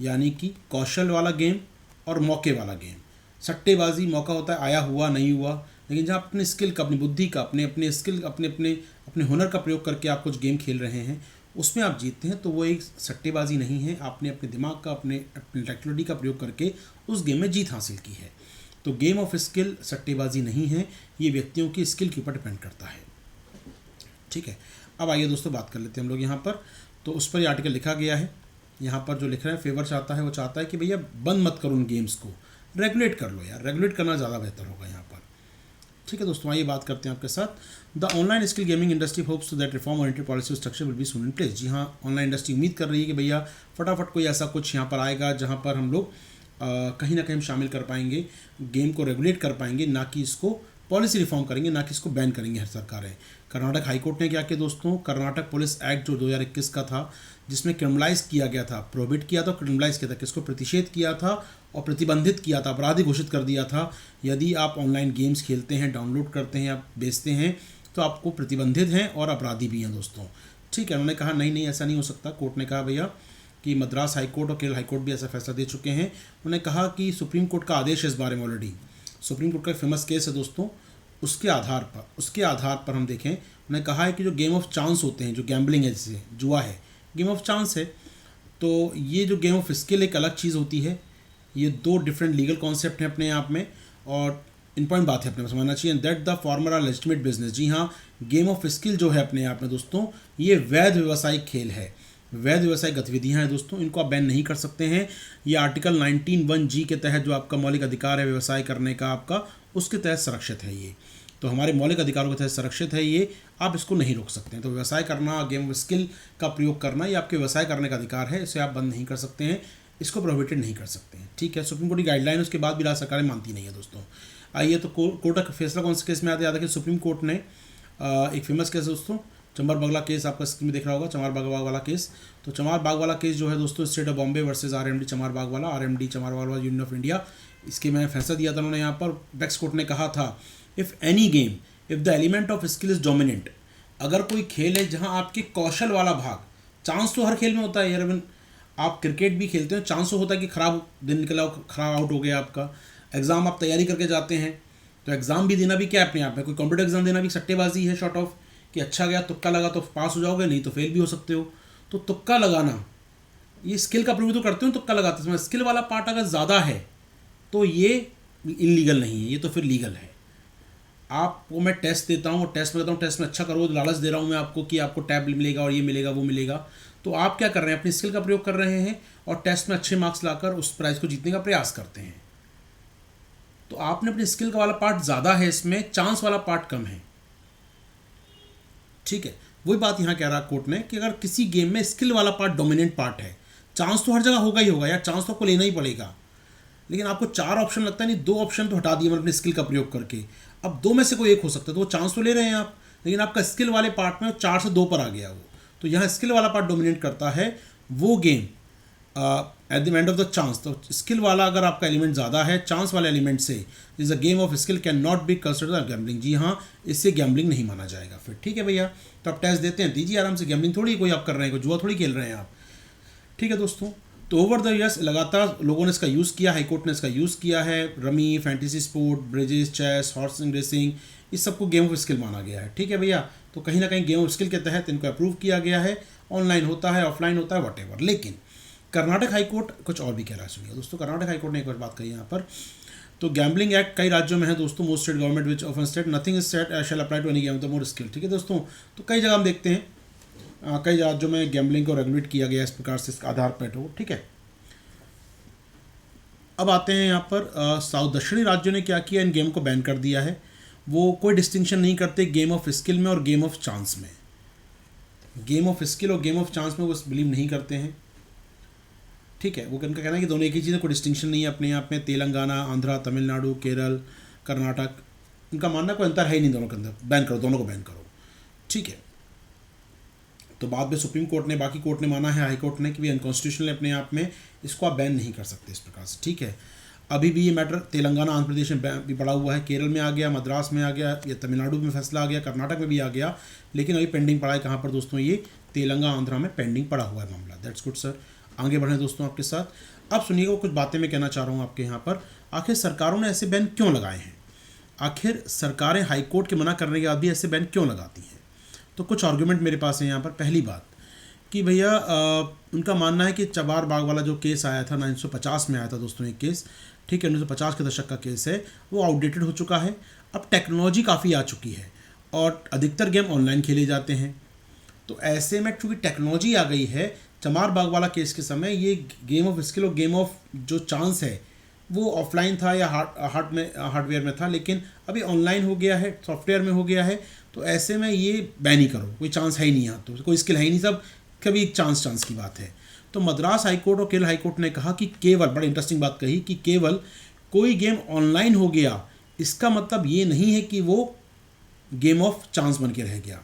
यानी कि कौशल वाला गेम और मौके वाला गेम। सट्टेबाजी मौका होता है, आया हुआ नहीं हुआ, लेकिन जहाँ अपने स्किल का, अपनी बुद्धि का, अपने स्किल, अपने हुनर का प्रयोग करके आप कुछ गेम खेल रहे हैं, उसमें आप जीतते हैं, तो वो एक सट्टेबाजी नहीं है। आपने अपने दिमाग का, अपने इंटेलेक्चुअलिटी का प्रयोग करके उस गेम में जीत हासिल की है। तो गेम ऑफ स्किल सट्टेबाजी नहीं है, ये व्यक्तियों की स्किल के ऊपर डिपेंड करता है। ठीक है, अब आइए दोस्तों बात कर लेते हैं हम लोग यहाँ पर। तो उस पर ये आर्टिकल लिखा गया है, यहाँ पर जो लिख रहा है फेवर चाहता है, वो चाहता है कि भैया बंद मत करो उन गेम्स को, रेगुलेट कर लो यार, रेगुलेट करना ज़्यादा बेहतर होगा यहाँ पर। ठीक है दोस्तों, आइए बात करते हैं आपके साथ। The online skill gaming industry hopes to that reform oriented policy structure will be soon in place. जी हाँ, ऑनलाइन इंडस्ट्री उम्मीद कर रही है कि भैया फटाफट कोई ऐसा कुछ यहाँ पर आएगा जहाँ पर हम लोग कहीं ना कहीं शामिल कर पाएंगे, गेम को रेगुलेट कर पाएंगे, ना कि इसको पॉलिसी रिफॉर्म करेंगे, ना कि इसको बैन करेंगे हर सरकारें। कर्नाटक हाईकोर्ट ने क्या किया दोस्तों, कर्नाटक पुलिस एक्ट जो 2021 का था, जिसमें क्रिमिनलाइज किया गया था, प्रोहिबिट किया था, क्रिमिनलाइज किया था, किसको प्रतिषेध किया था और प्रतिबंधित किया था, अपराधी घोषित कर दिया था। यदि आप ऑनलाइन गेम्स खेलते हैं, डाउनलोड करते हैं या बेचते हैं, तो आपको प्रतिबंधित हैं और अपराधी भी हैं दोस्तों। ठीक है, उन्होंने कहा नहीं ऐसा नहीं हो सकता। कोर्ट ने कहा भैया कि मद्रास हाईकोर्ट और केरल हाईकोर्ट भी ऐसा फैसला दे चुके हैं। उन्होंने कहा कि सुप्रीम कोर्ट का आदेश है इस बारे में, ऑलरेडी सुप्रीम कोर्ट का फेमस केस है दोस्तों, उसके आधार पर हम देखें, उन्होंने कहा है कि जो गेम ऑफ चांस होते हैं, जो गैम्बलिंग है, जैसे जुआ है, गेम ऑफ चांस है, तो ये जो गेम ऑफ स्किल एक अलग चीज़ होती है। ये दो डिफरेंट लीगल कॉन्सेप्ट हैं अपने आप में, और इंपॉर्टेंट बात है अपने समझना चाहिए, that the former are legitimate business. जी हाँ, गेम ऑफ स्किल जो है अपने आप में दोस्तों, ये वैध व्यवसायिक खेल है, वैध व्यवसायिक गतिविधियां हैं दोस्तों, इनको आप बैन नहीं कर सकते हैं। ये आर्टिकल 19(1)(g) के तहत जो आपका मौलिक अधिकार है व्यवसाय करने का आपका, उसके तहत संरक्षित है ये। तो हमारे मौलिक अधिकारों के तहत संरक्षित है ये, आप इसको नहीं रोक सकते हैं। तो व्यवसाय करना, गेम ऑफ स्किल का प्रयोग करना, ये आपके व्यवसाय करने का अधिकार है, इसे आप बंद नहीं कर सकते हैं, इसको प्रोहिबिटेड नहीं कर सकते हैं। ठीक है, सुप्रीम कोर्ट की गाइडलाइन उसके बाद भी राज्य सरकारें मानती नहीं है दोस्तों। आइए, तो कोर्ट का फैसला कौन से केस में आता है कि सुप्रीम कोर्ट ने एक फेमस केस है दोस्तों, चमार बागला केस, आपका स्क्रीन में दिख रहा होगा, चमार बाग वाला केस। तो चमार बाग वाला केस जो है दोस्तों, state of Bombay versus RMD चमार बाग वाला, RMD चमार बाग वाला यूनियन ऑफ इंडिया, इसके मैंने फैसला दिया था उन्होंने यहाँ पर। बेक्स कोर्ट ने कहा था, if any game if the element of skill is dominant, अगर कोई खेल है जहाँ आपके कौशल वाला भाग, चांस तो हर खेल में होता है यार, आप क्रिकेट भी खेलते हो, चांस तो होता है कि खराब दिन निकला, खराब आउट हो गया आपका। एग्जाम आप तैयारी करके जाते हैं, तो एग्जाम भी देना भी क्या अपने आप में, कोई कंप्यूटर एग्जाम देना भी सट्टेबाजी है, शॉर्ट ऑफ, कि अच्छा गया, तुक्का लगा तो पास हो जाओगे, नहीं तो फेल भी हो सकते हो। तो तुक्का लगाना, ये स्किल का प्रयोग तो करते हो, तुक्का लगाते समय स्किल वाला पार्ट अगर ज़्यादा है तो ये इलीगल नहीं है, ये तो फिर लीगल है। आपको मैं टेस्ट देता हूँ और टेस्ट में कहता हूँ टेस्ट में अच्छा करो, लालच दे रहा हूँ मैं आपको कि आपको टैब मिलेगा और ये मिलेगा वो मिलेगा, तो आप क्या कर रहे हैं, अपनी स्किल का प्रयोग कर रहे हैं और टेस्ट में अच्छे मार्क्स लाकर उस प्राइज़ को जीतने का प्रयास करते हैं। तो आपने अपनी स्किल का वाला पार्ट ज़्यादा है, इसमें चांस वाला पार्ट कम है। ठीक है, वही बात यहाँ कह रहा कोर्ट ने कि अगर किसी गेम में स्किल वाला पार्ट डोमिनेंट पार्ट है, चांस तो हर जगह होगा ही होगा यार, चांस तो आपको लेना ही पड़ेगा, लेकिन आपको 4 ऑप्शन लगता है, नहीं 2 ऑप्शन तो हटा दिए मैंने अपनी स्किल का प्रयोग करके, अब 2 में से कोई एक हो सकता है, तो वो चांस तो ले रहे हैं आप, लेकिन आपका स्किल वाले पार्ट में 4 से 2 पर आ गया वो, तो यहाँ स्किल वाला पार्ट डोमिनेट करता है, वो game at the end of the chance. तो स्किल वाला अगर आपका एलिमेंट ज़्यादा है चांस वाले एलिमेंट से, is a game of skill can not be considered gambling. जी हाँ, इससे गैम्बलिंग नहीं माना जाएगा फिर। ठीक है भैया, तो आप टेस्ट देते हैं, दीजिए आराम से, गैम्बलिंग थोड़ी कोई आप कर रहे हैं, कोई जुआ थोड़ी खेल रहे हैं आप। ठीक है दोस्तों, तो ओवर द ईयर्स लगातार लोगों ने इसका यूज़ किया, हाईकोर्ट ने इसका यूज़ किया है, rummy, fantasy sport, bridges, chess, horse racing, इस सबको गेम ऑफ स्किल माना गया है। ठीक है भैया, तो कहीं ना कहीं गेम ऑफ स्किल के तहत इनको अप्रूव किया गया है, ऑनलाइन होता है, ऑफलाइन होता है, वॉटेवर। लेकिन कर्नाटक हाईकोर्ट कुछ और भी कह रहा है, सुनिए दोस्तों, कर्नाटक हाईकोर्ट ने एक और बात कही यहाँ पर, तो गैम्बलिंग एक्ट कई राज्यों में है दोस्तों, most state government which of state nothing is set shall apply to any game of the more skill. ठीक है दोस्तों, तो कई जगह हम देखते हैं कई राज्यों में गैम्बलिंग को रेगुलेट किया गया इस प्रकार से, इसका आधार पर हो। ठीक है, अब आते हैं यहाँ पर साउथ दक्षिणी राज्यों ने क्या किया, इन गेम को बैन कर दिया है। वो कोई डिस्टिंक्शन नहीं करते गेम ऑफ स्किल में और गेम ऑफ चांस में। गेम ऑफ स्किल और गेम ऑफ चांस में वो बिलीव नहीं करते हैं। ठीक है, वो उनका कहना है कि दोनों एक ही चीज़ है, कोई डिस्टिंक्शन नहीं है अपने आप में। तेलंगाना, आंध्रा, तमिलनाडु, केरल, कर्नाटक, उनका मानना कोई अंतर है ही नहीं दोनों के अंदर, बैन करो, दोनों को बैन करो। ठीक है, तो बाद में सुप्रीम कोर्ट ने, बाकी कोर्ट ने माना है, हाई कोर्ट ने, कि भी अनकॉन्स्टिट्यूशनल है अपने आप में, इसको आप बैन नहीं कर सकते इस प्रकार से। ठीक है, अभी भी ये मैटर तेलंगाना, आंध्र प्रदेश में भी पड़ा हुआ है, केरल में आ गया, मद्रास में आ गया, या तमिलनाडु में फैसला आ गया, कर्नाटक में भी आ गया, लेकिन अभी पेंडिंग पड़ा है कहाँ पर दोस्तों, ये तेलंगाना, आंध्रा में पेंडिंग पड़ा हुआ है मामला। That's good sir. आगे बढ़े दोस्तों आपके साथ। अब सुनिएगा, कुछ बातें मैं कहना चाह रहा हूँ आपके यहाँ पर। आखिर सरकारों ने ऐसे बैन क्यों लगाए हैं? आखिर सरकारें हाई कोर्ट के मना करने के बाद भी ऐसे बैन क्यों लगाती हैं? तो कुछ आर्गूमेंट मेरे पास है यहाँ पर। पहली बात कि भैया उनका मानना है कि चबार बाग वाला जो केस आया था 1950 में आया था दोस्तों, एक केस, ठीक है, 1950 के दशक का केस है, वो आउटडेटेड हो चुका है। अब टेक्नोलॉजी काफ़ी आ चुकी है और अधिकतर गेम ऑनलाइन खेले जाते हैं। तो ऐसे में चूँकि टेक्नोलॉजी आ गई है, चमार बाग वाला केस के समय ये गेम ऑफ स्किल और गेम ऑफ जो चांस है वो ऑफलाइन था या हार्डवेयर में था, लेकिन अभी ऑनलाइन हो गया है, सॉफ्टवेयर में हो गया है। तो ऐसे में ये बैन ही करो, कोई चांस है ही नहीं, यहाँ तो कोई स्किल है ही नहीं, सब कभी एक चांस की बात है। तो मद्रास हाईकोर्ट और केरल हाईकोर्ट ने कहा कि केवल, बड़ी इंटरेस्टिंग बात कही, कि केवल कोई गेम ऑनलाइन हो गया इसका मतलब ये नहीं है कि वो गेम ऑफ चांस बन के रह गया।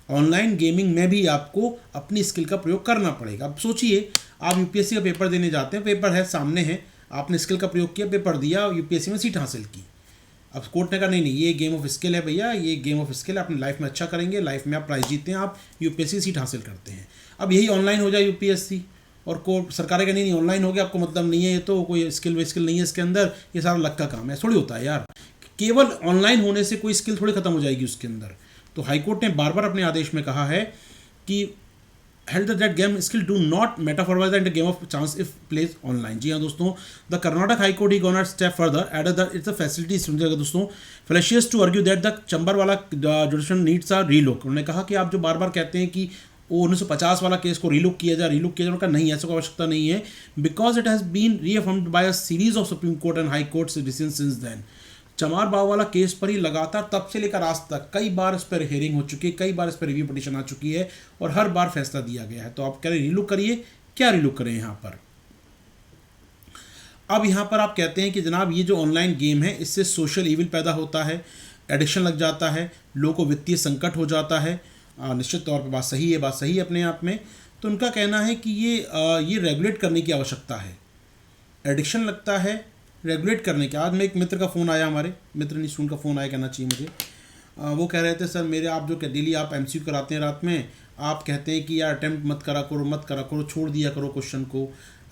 ऑनलाइन गेमिंग में भी आपको अपनी स्किल का प्रयोग करना पड़ेगा। अब सोचिए, आप यूपीएससी का पेपर देने जाते हैं, पेपर है सामने है, आपने स्किल का प्रयोग किया, पेपर दिया, यूपीएससी में सीट हासिल की। अब कोर्ट ने कहा नहीं, ये गेम ऑफ स्किल है भैया, ये गेम ऑफ स्किल है, अपनी लाइफ में अच्छा करेंगे, लाइफ में आप प्राइज जीतते हैं, आप यूपीएससी सीट हासिल करते हैं। अब यही ऑनलाइन हो जाए यूपीएससी, और कोर्ट सरकारें का नहीं ऑनलाइन हो गया, आपको मतलब नहीं है, ये तो कोई स्किल नहीं है इसके अंदर, ये सारा लक का काम है। थोड़ी होता है यार, केवल ऑनलाइन होने से कोई स्किल थोड़ी खत्म हो जाएगी उसके अंदर। तो हाईकोर्ट ने बार बार अपने आदेश में कहा है कि held that game skill do not metaphorwise the game of chance if place online. जी हाँ दोस्तों, द कर्नाटक हाईकोर्ट ही gone step further added that it's a facility, सुनिएगा दोस्तों, fallacious to argue that the chamber वाला जुडिशल नीड्स आर रीलुक। उन्होंने कहा कि आप जो बार बार कहते हैं कि वो 1950 वाला केस को रीलुक किया जाए, उनका नहीं, ऐसा कोई आवश्यकता नहीं है, because it has been reaffirmed by a series of Supreme Court and High Court decision since then. चमार बाग वाला केस पर ही लगातार तब से लेकर आज तक कई बार इस पर हेयरिंग हो चुकी है, कई बार इस पर रिव्यू पिटीशन आ चुकी है और हर बार फैसला दिया गया है। तो आप कह रहे रीलुक करिए, क्या रीलुक करें यहाँ पर? अब यहाँ पर आप कहते हैं कि जनाब ये जो ऑनलाइन गेम है इससे सोशल ईविल पैदा होता है, एडिक्शन लग जाता है, लोगों को वित्तीय संकट हो जाता है। निश्चित तौर पर बात सही है, बात सही है अपने आप में। तो उनका कहना है कि ये रेगुलेट करने की आवश्यकता है। एडिक्शन लगता है, रेगुलेट करने के। आज में एक मित्र का फ़ोन आया, हमारे मित्र नहीं स्टूडेंट का फ़ोन आया, कहना चाहिए मुझे, वो कह रहे थे सर मेरे, आप जो डेली आप एमसीक्यू कराते हैं रात में, आप कहते हैं कि यार अटैम्प्ट मत करा करो, छोड़ दिया करो क्वेश्चन को,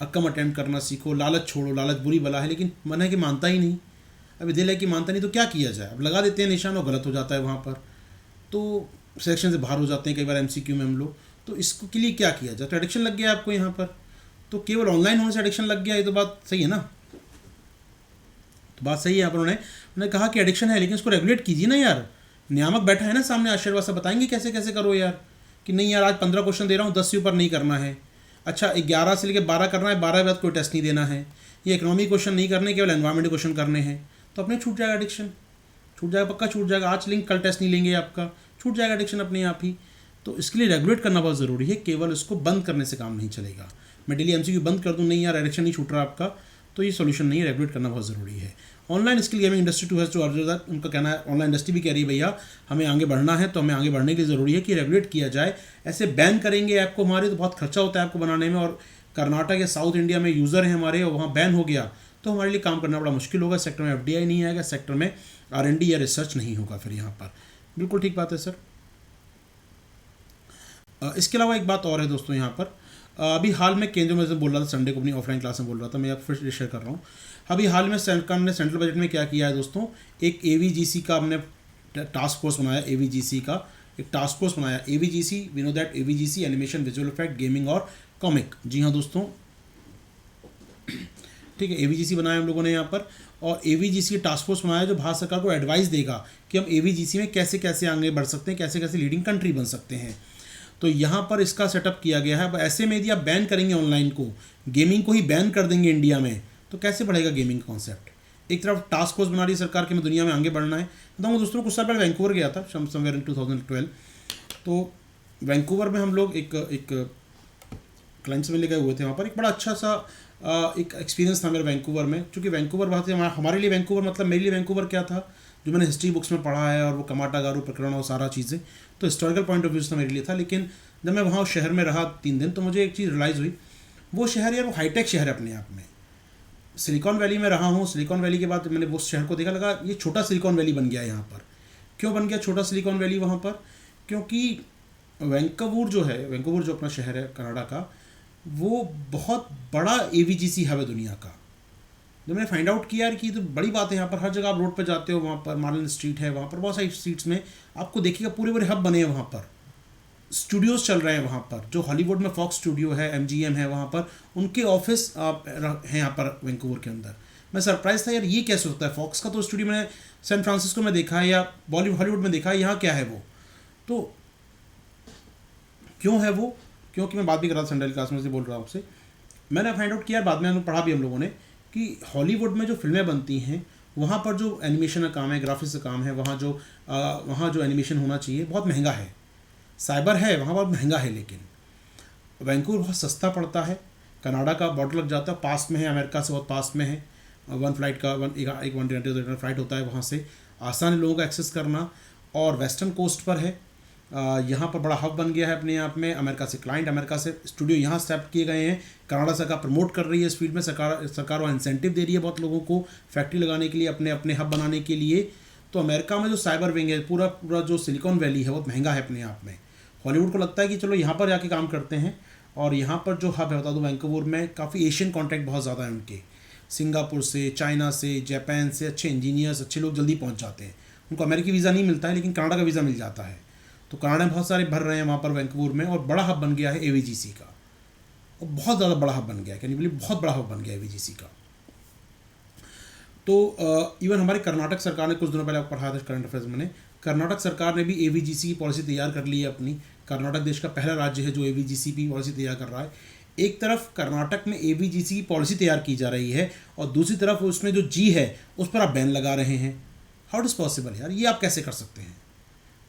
कम अटैम्प्ट करना सीखो, लालच छोड़ो, लालच बुरी बला है। लेकिन मन है कि मानता ही नहीं, अभी दिल है कि मानता नहीं, तो क्या किया जाए? अब लगा देते हैं निशान और गलत हो जाता है वहाँ पर, तो सिलेक्शन से बाहर हो जाते हैं कई बार एमसीक्यू में हम लोग। तो इसको के लिए क्या किया जाए? तो एडिक्शन लग गया आपको यहाँ पर, तो केवल ऑनलाइन होने से एडिक्शन लग गया, ये तो बात सही है ना? तो बात सही है। यहाँ पर उन्होंने कहा कि एडिक्शन है, लेकिन इसको रेगुलेट कीजिए ना यार। नियामक बैठा है ना सामने, आशीर्वाद से बताएंगे कैसे कैसे करो यार, कि नहीं यार आज 15 क्वेश्चन दे रहा हूँ, 10 से ऊपर नहीं करना है। अच्छा 11 से लेकर 12 करना है, 12 के बाद कोई टेस्ट नहीं देना है। ये इकोनॉमिक क्वेश्चन नहीं करने, केवल एनवायरमेंट क्वेश्चन करने हैं। तो अपने छूट जाएगा एडिक्शन, छूट जाएगा, पक्का छूट जाएगा। आज लिंक कल टेस्ट नहीं लेंगे आपका, छूट जाएगा एडिक्शन अपने आप ही। तो इसके लिए रेगुलेट करना बहुत ज़रूरी है, केवल इसको बंद करने से काम नहीं चलेगा। मैं डेली एमसीक्यू बंद कर दूँ, नहीं यार एडिक्शन नहीं छूट रहा आपका, तो ये सोल्यूशन नहीं है, रेगुलेट करना बहुत ज़रूरी है। Online skill gaming industry too has to urge that, उनका कहना है, ऑनलाइन इंडस्ट्री भी कह रही है भैया हमें आगे बढ़ना है, तो हमें आगे बढ़ने के लिए ज़रूरी है कि रेगुलेट किया जाए। ऐसे बैन करेंगे ऐप को, हमारे तो बहुत खर्चा होता है ऐप को बनाने में, और कर्नाटक या साउथ इंडिया में यूज़र हैं हमारे और वहाँ बैन हो गया तो हमारे लिए काम करना बड़ा मुश्किल होगा। सेक्टर में एफडीआई नहीं आएगा, सेक्टर में आरएनडी या रिसर्च नहीं होगा फिर यहाँ पर। बिल्कुल ठीक बात है सर। इसके अलावा एक बात और है दोस्तों यहाँ पर, अभी हाल में केंद्र में बोल रहा था, संडे को अपनी ऑफलाइन क्लास में बोल रहा था, मैं आप फिर शेयर कर रहा हूँ। अभी हाल में सरकार ने सेंट्रल बजट में क्या किया है दोस्तों, एक एवीजीसी का हमने टास्क फोर्स बनाया, एवीजीसी का एक टास्क फोर्स बनाया। AVGC, we know that AVGC animation, visual effect, gaming और कॉमिक। जी हाँ दोस्तों, ठीक है, AVGC बनाया हम लोगों ने यहाँ पर, और AVGC टास्क फोर्स बनाया जो भारत सरकार को एडवाइस देगा कि हम AVGC में कैसे कैसे आगे बढ़ सकते हैं, कैसे कैसे लीडिंग कंट्री बन सकते हैं। तो यहाँ पर इसका सेटअप किया गया है। अब ऐसे में यदि आप बैन करेंगे ऑनलाइन को, गेमिंग को ही बैन कर देंगे इंडिया में, तो कैसे बढ़ेगा गेमिंग कॉन्सेप्ट। एक तरफ टास्क फोर्स बना रही सरकार कि हमें दुनिया में आगे बढ़ना है। बताऊँगा दोस्तों, कुछ साल पहले वैंकूवर गया था, समवेयर इन 2012। तो वैंकूवर में हम लोग एक क्लाइंट से मिलने गए हुए थे। वहाँ पर एक बड़ा अच्छा सा एक एक्सपीरियंस था मेरा वैंकूवर में, क्योंकि वैंकूवर बहुत ही हमारे लिए वैंकूवर मतलब मेरे लिए वैंकूवर क्या था, जो मैंने हिस्ट्री बुक्स में पढ़ा है, और वो कमाटागारू प्रकरण और सारा चीज़ें, तो हिस्टोरिकल पॉइंट ऑफ व्यू से मेरे लिए था। लेकिन जब मैं वहाँ उस शहर में रहा 3 दिन, तो मुझे एक चीज़ रियलाइज़ हुई, वो शहर यार वो हाईटेक शहर है अपने आप में। सिलिकॉन वैली में रहा हूँ, सिलिकॉन वैली के बाद मैंने उस शहर को देखा, लगा ये छोटा सिलिकॉन वैली बन गया है यहाँ पर। क्यों बन गया छोटा सिलिकॉन वैली वहाँ पर? क्योंकि वैंकूवर जो अपना शहर है कनाडा का, वो बहुत बड़ा AVGC हब है दुनिया का। जब मैंने फाइंड आउट किया यार कि तो बड़ी बात है, यहाँ पर हर जगह आप रोड पर जाते हो, वहाँ पर मार्लिन स्ट्रीट है, वहाँ पर बहुत सारी स्ट्रीट्स में आपको देखिएगा पूरे पूरे हब बने हैं। वहाँ पर स्टूडियोज़ चल रहे हैं, वहाँ पर जो हॉलीवुड में फॉक्स स्टूडियो है, MGM है, वहाँ पर उनके ऑफिस हैं यहाँ पर वैंकूवर के अंदर। मैं सरप्राइज था यार, ये कैसे होता है। फॉक्स का तो स्टूडियो मैंने सैन फ्रांसिस्को में देखा है या हॉलीवुड में देखा है, यहाँ क्या है वो। तो क्यों है वो? क्योंकि मैं बात भी कर रहा था संडे क्लास में से बोल रहा हूँ आपसे, मैंने फाइंड आउट किया, बाद में पढ़ा भी हम लोगों ने, कि हॉलीवुड में जो फिल्में बनती हैं वहाँ पर जो एनिमेशन का काम है, ग्राफिक्स का काम है, वहाँ जो एनिमेशन होना चाहिए बहुत महंगा है। साइबर है वहाँ बहुत महंगा है, लेकिन वैंकूवर बहुत सस्ता पड़ता है। कनाडा का बॉर्डर लग जाता है, पास में है, अमेरिका से बहुत पास में है। वन फ्लाइट का एक 1 फ्लाइट होता है वहाँ से, आसान है लोगों का एक्सेस करना, और वेस्टर्न कोस्ट पर है। यहाँ पर बड़ा हब बन गया है अपने आप में। अमेरिका से क्लाइंट, अमेरिका से स्टूडियो यहाँ स्टेप किए गए हैं। कनाडा सरकार प्रमोट कर रही है इस फील्ड में, सरकार वहाँ इंसेंटिव दे रही है बहुत लोगों को फैक्ट्री लगाने के लिए, अपने अपने हब बनाने के लिए। तो अमेरिका में जो साइबर विंग है, पूरा जो सिलिकॉन वैली है, बहुत महंगा है अपने आप में। हॉलीवुड को लगता है कि चलो यहाँ पर जाके काम करते हैं, और यहाँ पर जो हब है, बता दो वैंकूवर में काफ़ी एशियन कॉन्टैक्ट बहुत ज़्यादा है उनके। सिंगापुर से, चाइना से, जापान से अच्छे इंजीनियर्स, अच्छे लोग जल्दी पहुँच जाते हैं। उनको अमेरिकी वीज़ा नहीं मिलता है, लेकिन कनाडा का वीज़ा मिल जाता है। तो कनाडा में बहुत सारे भर रहे हैं वहाँ पर वैंकूवर में, और बड़ा हब बन गया है AVGC का, और बहुत ज़्यादा बड़ा हब बन गया है, कैन यू बिलीव, बहुत बड़ा हब बन गया है AVGC का। तो इवन हमारे कर्नाटक सरकार ने कुछ दिनों पहले पढ़ा था करंट अफेयर्स में, कर्नाटक सरकार ने भी AVGC की पॉलिसी तैयार कर ली है अपनी। कर्नाटक देश का पहला राज्य है जो AVGC की पॉलिसी तैयार कर रहा है। एक तरफ कर्नाटक में AVGC की पॉलिसी तैयार की जा रही है, और दूसरी तरफ उसमें जो G है उस पर आप बैन लगा रहे हैं। हाउ इज़ पॉसिबल यार, ये आप कैसे कर सकते हैं?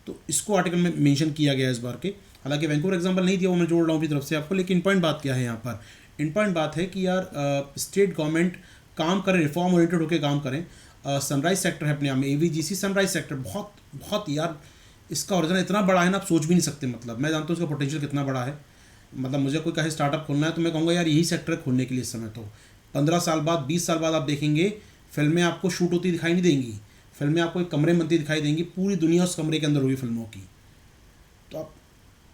तो इसको आर्टिकल में मेंशन किया गया है इस बार के। हालांकि वैंकूवर एग्जांपल नहीं दिया, वो मैं जोड़ रहा हूँ अपनी तरफ से आपको। लेकिन इम्पॉर्टेंट बात क्या है यहाँ पर? इम्पॉर्टेंट बात है कि यार स्टेट गवर्नमेंट काम करें, रिफॉर्म ओरिएंटेड होकर काम करें। सनराइज सेक्टर है अपने आप में, AVGC सनराइज सेक्टर बहुत बहुत यार, इसका ओरिजिन इतना बड़ा है ना, आप सोच भी नहीं सकते। मतलब मैं जानता हूँ इसका पोटेंशियल कितना बड़ा है। मतलब मुझे कोई कहे स्टार्टअप खोलना है, तो मैं कहूँगा यार यही सेक्टर है खोलने के लिए इस समय। तो 15 साल बाद, 20 साल बाद आप देखेंगे फिल्में आपको शूट होती दिखाई नहीं देंगी, फिल्में आपको एक कमरे में बनती दिखाई देंगी, पूरी दुनिया उस कमरे के अंदर होगी फिल्मों की। तो आप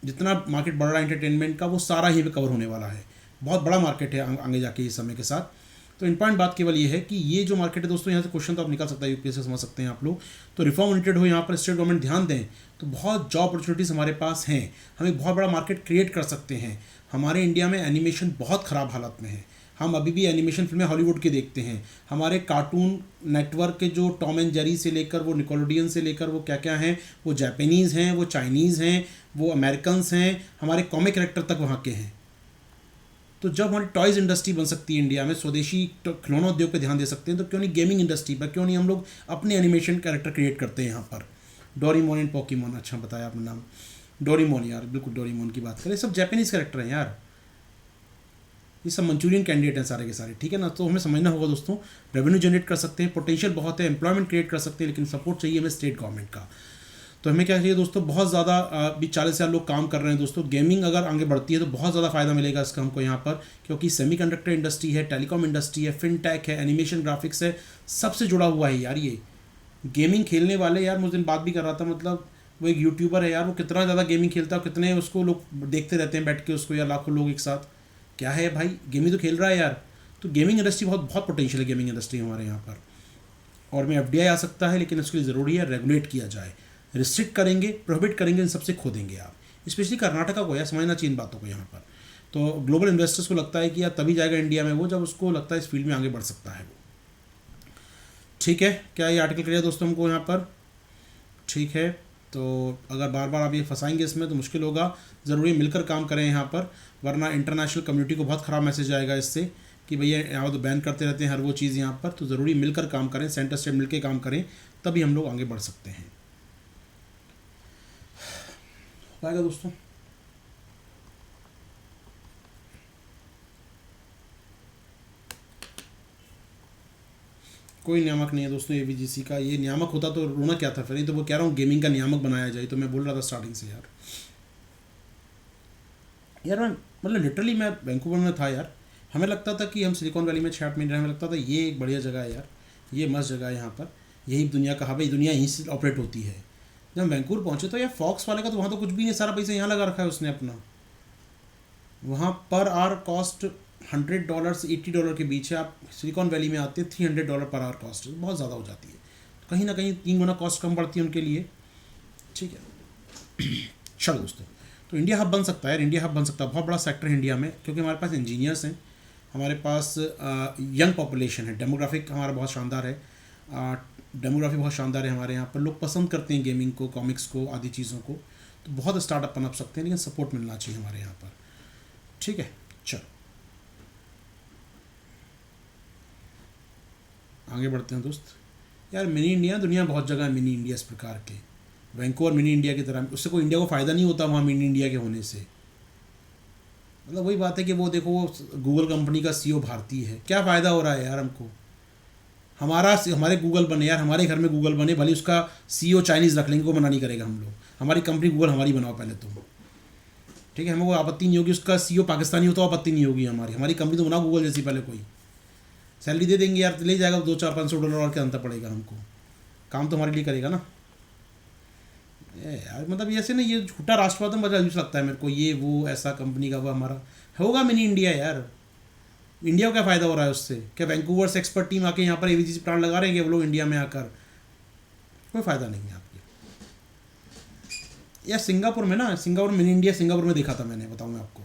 जितना मार्केट बढ़ रहा है एंटरटेनमेंट का, वो सारा ही कवर होने वाला है। बहुत बड़ा मार्केट है आगे जाके इस समय के साथ। तो इंपॉर्टेंट बात केवल ये है कि ये जो मार्केट है दोस्तों, यहाँ से क्वेश्चन तो आप निकाल सकता है, UPSC से समझ सकते हैं आप लोग। तो रिफॉर्म ओरिएंटेड हो, यहाँ पर स्टेट गवर्नमेंट ध्यान दें, तो बहुत जॉब अपॉर्चुनिटीज़ हमारे पास हैं। हम एक बहुत बड़ा मार्केट क्रिएट कर सकते हैं। हमारे इंडिया में एनिमेशन बहुत ख़राब हालत में है। हम अभी भी एनिमेशन फिल्में हॉलीवुड की देखते हैं। हमारे कार्टून नेटवर्क के जो टॉम एंड जेरी से लेकर वो निकोलोडियन से लेकर वो क्या क्या हैं, वो जापानीज़ हैं, वो चाइनीज़ हैं, वो अमेरिकन्स हैं, हमारे कॉमिक कैरेक्टर तक वहाँ के हैं। तो जब हमारी टॉयज़ इंडस्ट्री बन सकती है इंडिया में, स्वदेशी खिलौना उद्योग पे ध्यान दे सकते हैं, तो क्यों नहीं गेमिंग इंडस्ट्री पर, क्यों नहीं हम लोग अपने एनिमेशन कैरेक्टर क्रिएट करते हैं यहाँ पर। डोरेमोन एंड पोकेमोन, अच्छा बताया आपने नाम, डोरेमोन यार, बिल्कुल डोरेमोन की बात करें, सब जापानीज़ कैरेक्टर हैं यार, ये सब मंचूरियन कैंडिडेट हैं सारे के सारे, ठीक है ना। तो हमें समझना होगा दोस्तों, रेवेन्यू जनरेट कर सकते हैं, पोटेंशियल बहुत है, एम्प्लॉयमेंट क्रिएट कर सकते हैं, लेकिन सपोर्ट चाहिए हमें स्टेट गवर्नमेंट का। तो हमें क्या चाहिए दोस्तों, बहुत ज़्यादा अभी 40,000 लोग काम कर रहे हैं दोस्तों। गेमिंग अगर आगे बढ़ती है तो बहुत ज़्यादा फ़ायदा मिलेगा इसका हमको यहाँ पर, क्योंकि सेमीकंडक्टर इंडस्ट्री है, टेलीकॉम इंडस्ट्री है, फिनटेक है, एनिमेशन ग्राफिक्स है, सबसे जुड़ा हुआ है यार ये। गेमिंग खेलने वाले यार, मुझे दिन बात भी कर रहा था, मतलब वो एक यूट्यूबर है यार, वो कितना ज़्यादा गेमिंग खेलता है, कितने उसको लोग देखते रहते हैं बैठ के उसको यार, लाखों लोग एक साथ। क्या है भाई, गेमिंग तो खेल रहा है यार। तो गेमिंग इंडस्ट्री बहुत बहुत पोटेंशियल है गेमिंग इंडस्ट्री हमारे यहाँ पर। और में FDI आ सकता है, लेकिन उसके लिए ज़रूरी है रेगुलेट किया जाए। रिस्ट्रिक्ट करेंगे, प्रोहिबिट करेंगे, इन सबसे खो देंगे आप। स्पेशली कर्नाटका को यार समझना चाहिए इन बातों को यहाँ पर। तो ग्लोबल इन्वेस्टर्स को लगता है कि यार तभी जाएगा इंडिया में वो जब उसको लगता है इस फील्ड में आगे बढ़ सकता है वो। ठीक है, क्या ये आर्टिकल क्लियर दोस्तों हमको यहाँ पर? ठीक है, तो अगर बार बार आप ये फंसाएंगे इसमें तो मुश्किल होगा, ज़रूरी मिलकर काम करें यहाँ पर, वरना इंटरनेशनल कम्युनिटी को बहुत ख़राब मैसेज आएगा इससे कि भैया यहाँ तो बैन करते रहते हैं हर वो चीज़ यहाँ पर। तो ज़रूरी मिलकर काम करें, सेंटर स्टेट मिलकर काम करें, तभी हम लोग आगे बढ़ सकते हैं। आएगा दोस्तों? कोई नियामक नहीं है दोस्तों एवीजीसी का। ये नियामक होता तो रोना क्या था फिर, नहीं तो वो कह रहा हूँ गेमिंग का नियामक बनाया जाए, तो मैं बोल रहा था स्टार्टिंग से यार मैं मतलब लिटरली मैं वैंकूवर में था यार, हमें लगता था कि हम सिलिकॉन वैली में 6-8 महीने रहे, हमें लगता था ये एक बढ़िया जगह है यार, ये मस्त जगह है यहाँ पर, यही दुनिया का हब है, दुनिया यहीं से ऑपरेट होती है। जब हम वैंकूवर पहुँचे तो यार फॉक्स वाले का तो वहाँ तो कुछ भी नहीं, सारा पैसा यहाँ लगा रखा है उसने अपना। वहाँ पर आवर कॉस्ट $100 से $80 के बीच है। आप सिलिकॉन वैली में आते हैं $300 पर आवर कॉस्ट, बहुत ज़्यादा हो जाती है, तो कहीं ना कहीं 3 गुना कॉस्ट कम पड़ती है उनके लिए। ठीक है चलो दोस्तों, तो इंडिया हब बन सकता है यार, इंडिया हब बन सकता है, बहुत बड़ा सेक्टर है इंडिया में, क्योंकि हमारे पास इंजीनियर्स हैं, हमारे पास यंग पॉपुलेशन है, डेमोग्राफिक हमारा बहुत शानदार है, डेमोग्राफी बहुत शानदार है हमारे यहाँ पर, लोग पसंद करते हैं गेमिंग को, कॉमिक्स को, आदि चीज़ों को, तो बहुत स्टार्टअप पनप सकते हैं, लेकिन सपोर्ट मिलना चाहिए हमारे यहाँ पर। ठीक है, चलो आगे बढ़ते हैं दोस्त। यार मिनी इंडिया, दुनिया बहुत जगह है मिनी इंडिया इस प्रकार के, वैंकूवर मिनी इंडिया की तरह, उससे कोई इंडिया को फ़ायदा नहीं होता वहाँ मिनी इंडिया के होने से। मतलब वही बात है कि वो देखो वो गूगल कंपनी का सीईओ भारतीय है, क्या फ़ायदा हो रहा है यार हमको? हमारे गूगल बने यार, हमारे घर में गूगल बने, भले उसका सीईओ चाइनीज़ रख लेंगे, को मना नहीं करेगा हम लोग, हमारी कंपनी गूगल हमारी बनाओ पहले तुम। ठीक है, हमें वो आपत्ति नहीं होगी, उसका सीईओ पाकिस्तानी हो तो आपत्ति नहीं होगी, हमारी कंपनी तो बनाओ गूगल जैसी पहले, कोई सैलरी दे देंगे यार, ले जाएगा $200-500 और क्या अंतर पड़ेगा हमको, काम तो हमारे लिए करेगा ना यार। मतलब ये ऐसे ना, ये झूठा राष्ट्रवाद में बड़ा अजीब लगता है मेरे को, ये वो ऐसा कंपनी का वो हमारा होगा मिनी इंडिया यार, इंडिया को क्या फ़ायदा हो रहा है उससे? क्या वैंकूवर से एक्सपर्ट टीम आके यहाँ पर एवीजीसी प्लांट लगा रहे हैं वो लोग इंडिया में आकर? कोई फ़ायदा नहीं है आपके यार। सिंगापुर में ना, सिंगापुर मिनी इंडिया सिंगापुर में देखा था मैंने, बताऊँ मैं आपको,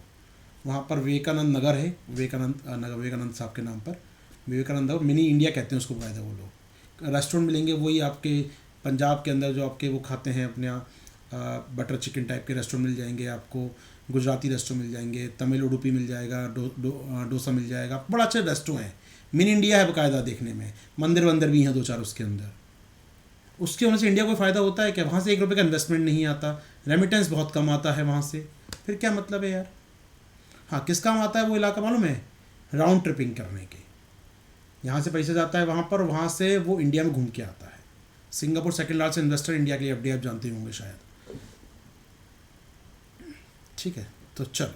वहाँ पर विवेकानंद नगर है, विवेकानंद साहब के नाम पर विवेकानंद नगर, मिनी इंडिया कहते हैं उसको, बाकायदा वो लोग रेस्टोरेंट मिलेंगे, वही आपके पंजाब के अंदर जो आपके वो खाते हैं अपने यहाँ बटर चिकन टाइप के रेस्टोरेंट मिल जाएंगे आपको, गुजराती रेस्टोरेंट मिल जाएंगे, तमिल उडुपी मिल जाएगा, डोसा मिल जाएगा, बड़ा अच्छा रेस्टोरेंट है, मिनी इंडिया है बाकायदा देखने में, मंदिर वंदिर भी हैं 2-4 उसके अंदर। उसके होने से इंडिया को फ़ायदा होता है क्या? वहाँ से ₹1 का इन्वेस्टमेंट नहीं आता, रेमिटेंस बहुत कम आता है वहाँ से, फिर क्या मतलब है यार? हाँ, किस काम आता है वो इलाका मालूम है? राउंड ट्रिपिंग करने के, यहाँ से पैसा जाता है वहाँ पर, वहाँ से वो इंडिया में घूम के आता है। Singapore second largest investor India के लिए, एफडीआई आप जानते होंगे शायद। ठीक है, तो चलो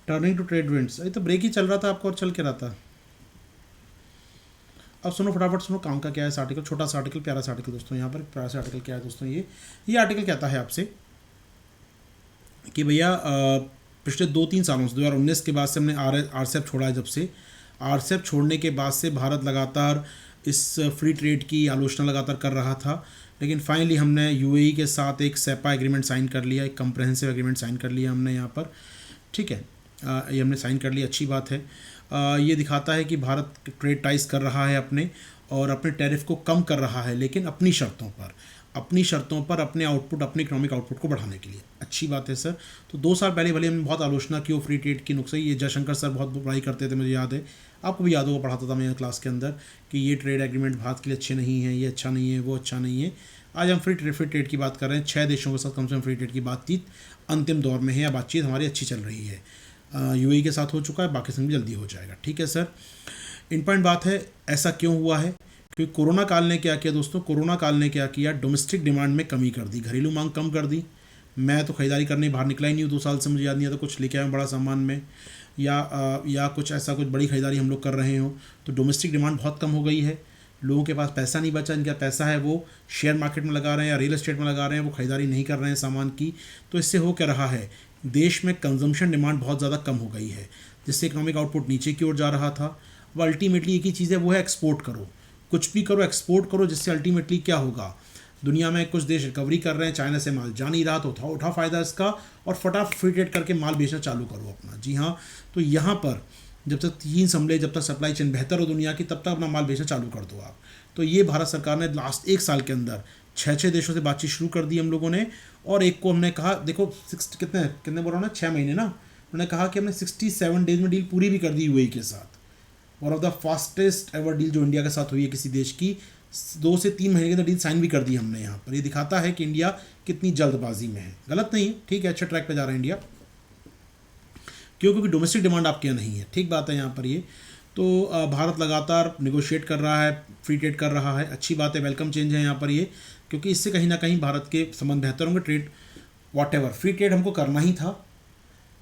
टर्निंग टू ट्रेड विंड्स, अभी तो ब्रेक ही चल रहा था आपको और चल के रहा था। अब सुनो फटाफट सुनो काम का क्या है इस आर्टिकल, छोटा सा आर्टिकल, प्यारा सा आर्टिकल दोस्तों। यहाँ पर प्यारा सा आर्टिकल क्या है दोस्तों, ये आर्टिकल कहता है आपसे कि भैया पिछले 2-3 सालों से 2019 के बाद से हमने आरसेप छोड़ा है, जब से आरसेप छोड़ने के बाद से भारत लगातार इस फ्री ट्रेड की आलोचना लगातार कर रहा था, लेकिन फाइनली हमने यूएई के साथ एक सेपा एग्रीमेंट साइन कर लिया, एक कंप्रहेंसिव एग्रीमेंट साइन कर लिया हमने यहाँ पर। ठीक है, ये हमने साइन कर लिया, अच्छी बात है। ये दिखाता है कि भारत ट्रेड टाइज कर रहा है अपने, और अपने टैरिफ को कम कर रहा है, लेकिन अपनी शर्तों पर अपने आउटपुट, अपने इकोनॉमिक आउटपुट को बढ़ाने के लिए। अच्छी बात है सर। तो 2 साल पहले भले हमने बहुत आलोचना की वो फ्री ट्रेड की नुकसान, ये जयशंकर सर बहुत बुराई करते थे, मुझे याद है, आपको भी याद होगा, पढ़ाता था मैं क्लास के अंदर कि ये ट्रेड एग्रीमेंट भारत के लिए अच्छे नहीं है, ये अच्छा नहीं है, वो अच्छा नहीं है। आज हम फ्री ट्रेड की बात कर रहे हैं, 6 देशों के साथ कम से कम फ्री ट्रेड की बातचीत अंतिम दौर में है, या बातचीत हमारी अच्छी चल रही है। यूएई के साथ हो चुका है, पाकिस्तान भी जल्दी हो जाएगा। ठीक है सर, इम्पॉर्टेंट बात है, ऐसा क्यों हुआ है? क्योंकि कोरोना काल ने क्या किया दोस्तों, कोरोना काल ने क्या किया, डोमेस्टिक डिमांड में कमी कर दी, घरेलू मांग कम कर दी। मैं तो खरीदारी करने बाहर निकला ही नहीं हूँ 2 साल से, मुझे याद नहीं आता कुछ लेके आया बड़ा सामान में, या कुछ ऐसा कुछ बड़ी खरीदारी हम लोग कर रहे हो, तो डोमेस्टिक डिमांड बहुत कम हो गई है। लोगों के पास पैसा नहीं बचा, इनका पैसा है वो शेयर मार्केट में लगा रहे हैं या रियल एस्टेट में लगा रहे हैं, वो खरीदारी नहीं कर रहे हैं सामान की। तो इससे हो क्या रहा है, देश में कंजम्पशन डिमांड बहुत ज़्यादा कम हो गई है, जिससे इकोनॉमिक आउटपुट नीचे की ओर जा रहा था। अब अल्टीमेटली एक ही चीज़ है, वो है एक्सपोर्ट करो, कुछ भी करो एक्सपोर्ट करो, जिससे अल्टीमेटली क्या होगा, दुनिया में कुछ देश रिकवरी कर रहे हैं, चाइना से माल जा नहीं रहा तो उठाओ फ़ायदा इसका और फटाफट फ्री ट्रेड करके माल बेचना चालू करो अपना। जी हाँ, तो यहाँ पर जब तक चीन संभले, जब तक सप्लाई चेन बेहतर हो दुनिया की, तब तक अपना माल बेचना चालू कर दो आप। तो ये भारत सरकार ने लास्ट 1 साल के अंदर 6 देशों से बातचीत शुरू कर दी हम लोगों ने, और एक को हमने कहा देखो कितने बोल रहा हूँ ना, 6 महीने ना, उन्होंने कहा कि हमने 67 डेज में डील पूरी भी कर दी यूएई के साथ। One of the fastest ever deal जो इंडिया के साथ हुई है किसी देश की, 2 से 3 महीने के अंदर डील साइन भी कर दी हमने यहाँ पर। ये दिखाता है कि इंडिया कितनी जल्दबाजी में है। गलत नहीं है, ठीक है, अच्छे ट्रैक पे जा रहा है इंडिया। क्योंकि डोमेस्टिक डिमांड आपके यहाँ नहीं है, ठीक बात है यहाँ पर ये। तो भारत लगातार निगोशिएट कर रहा है, फ्री ट्रेड कर रहा है, अच्छी बात है, वेलकम चेंज है यहाँ पर ये, क्योंकि इससे कहीं ना कहीं भारत के संबंध बेहतर होंगे। ट्रेड वॉटेवर फ्री ट्रेड हमको करना ही था।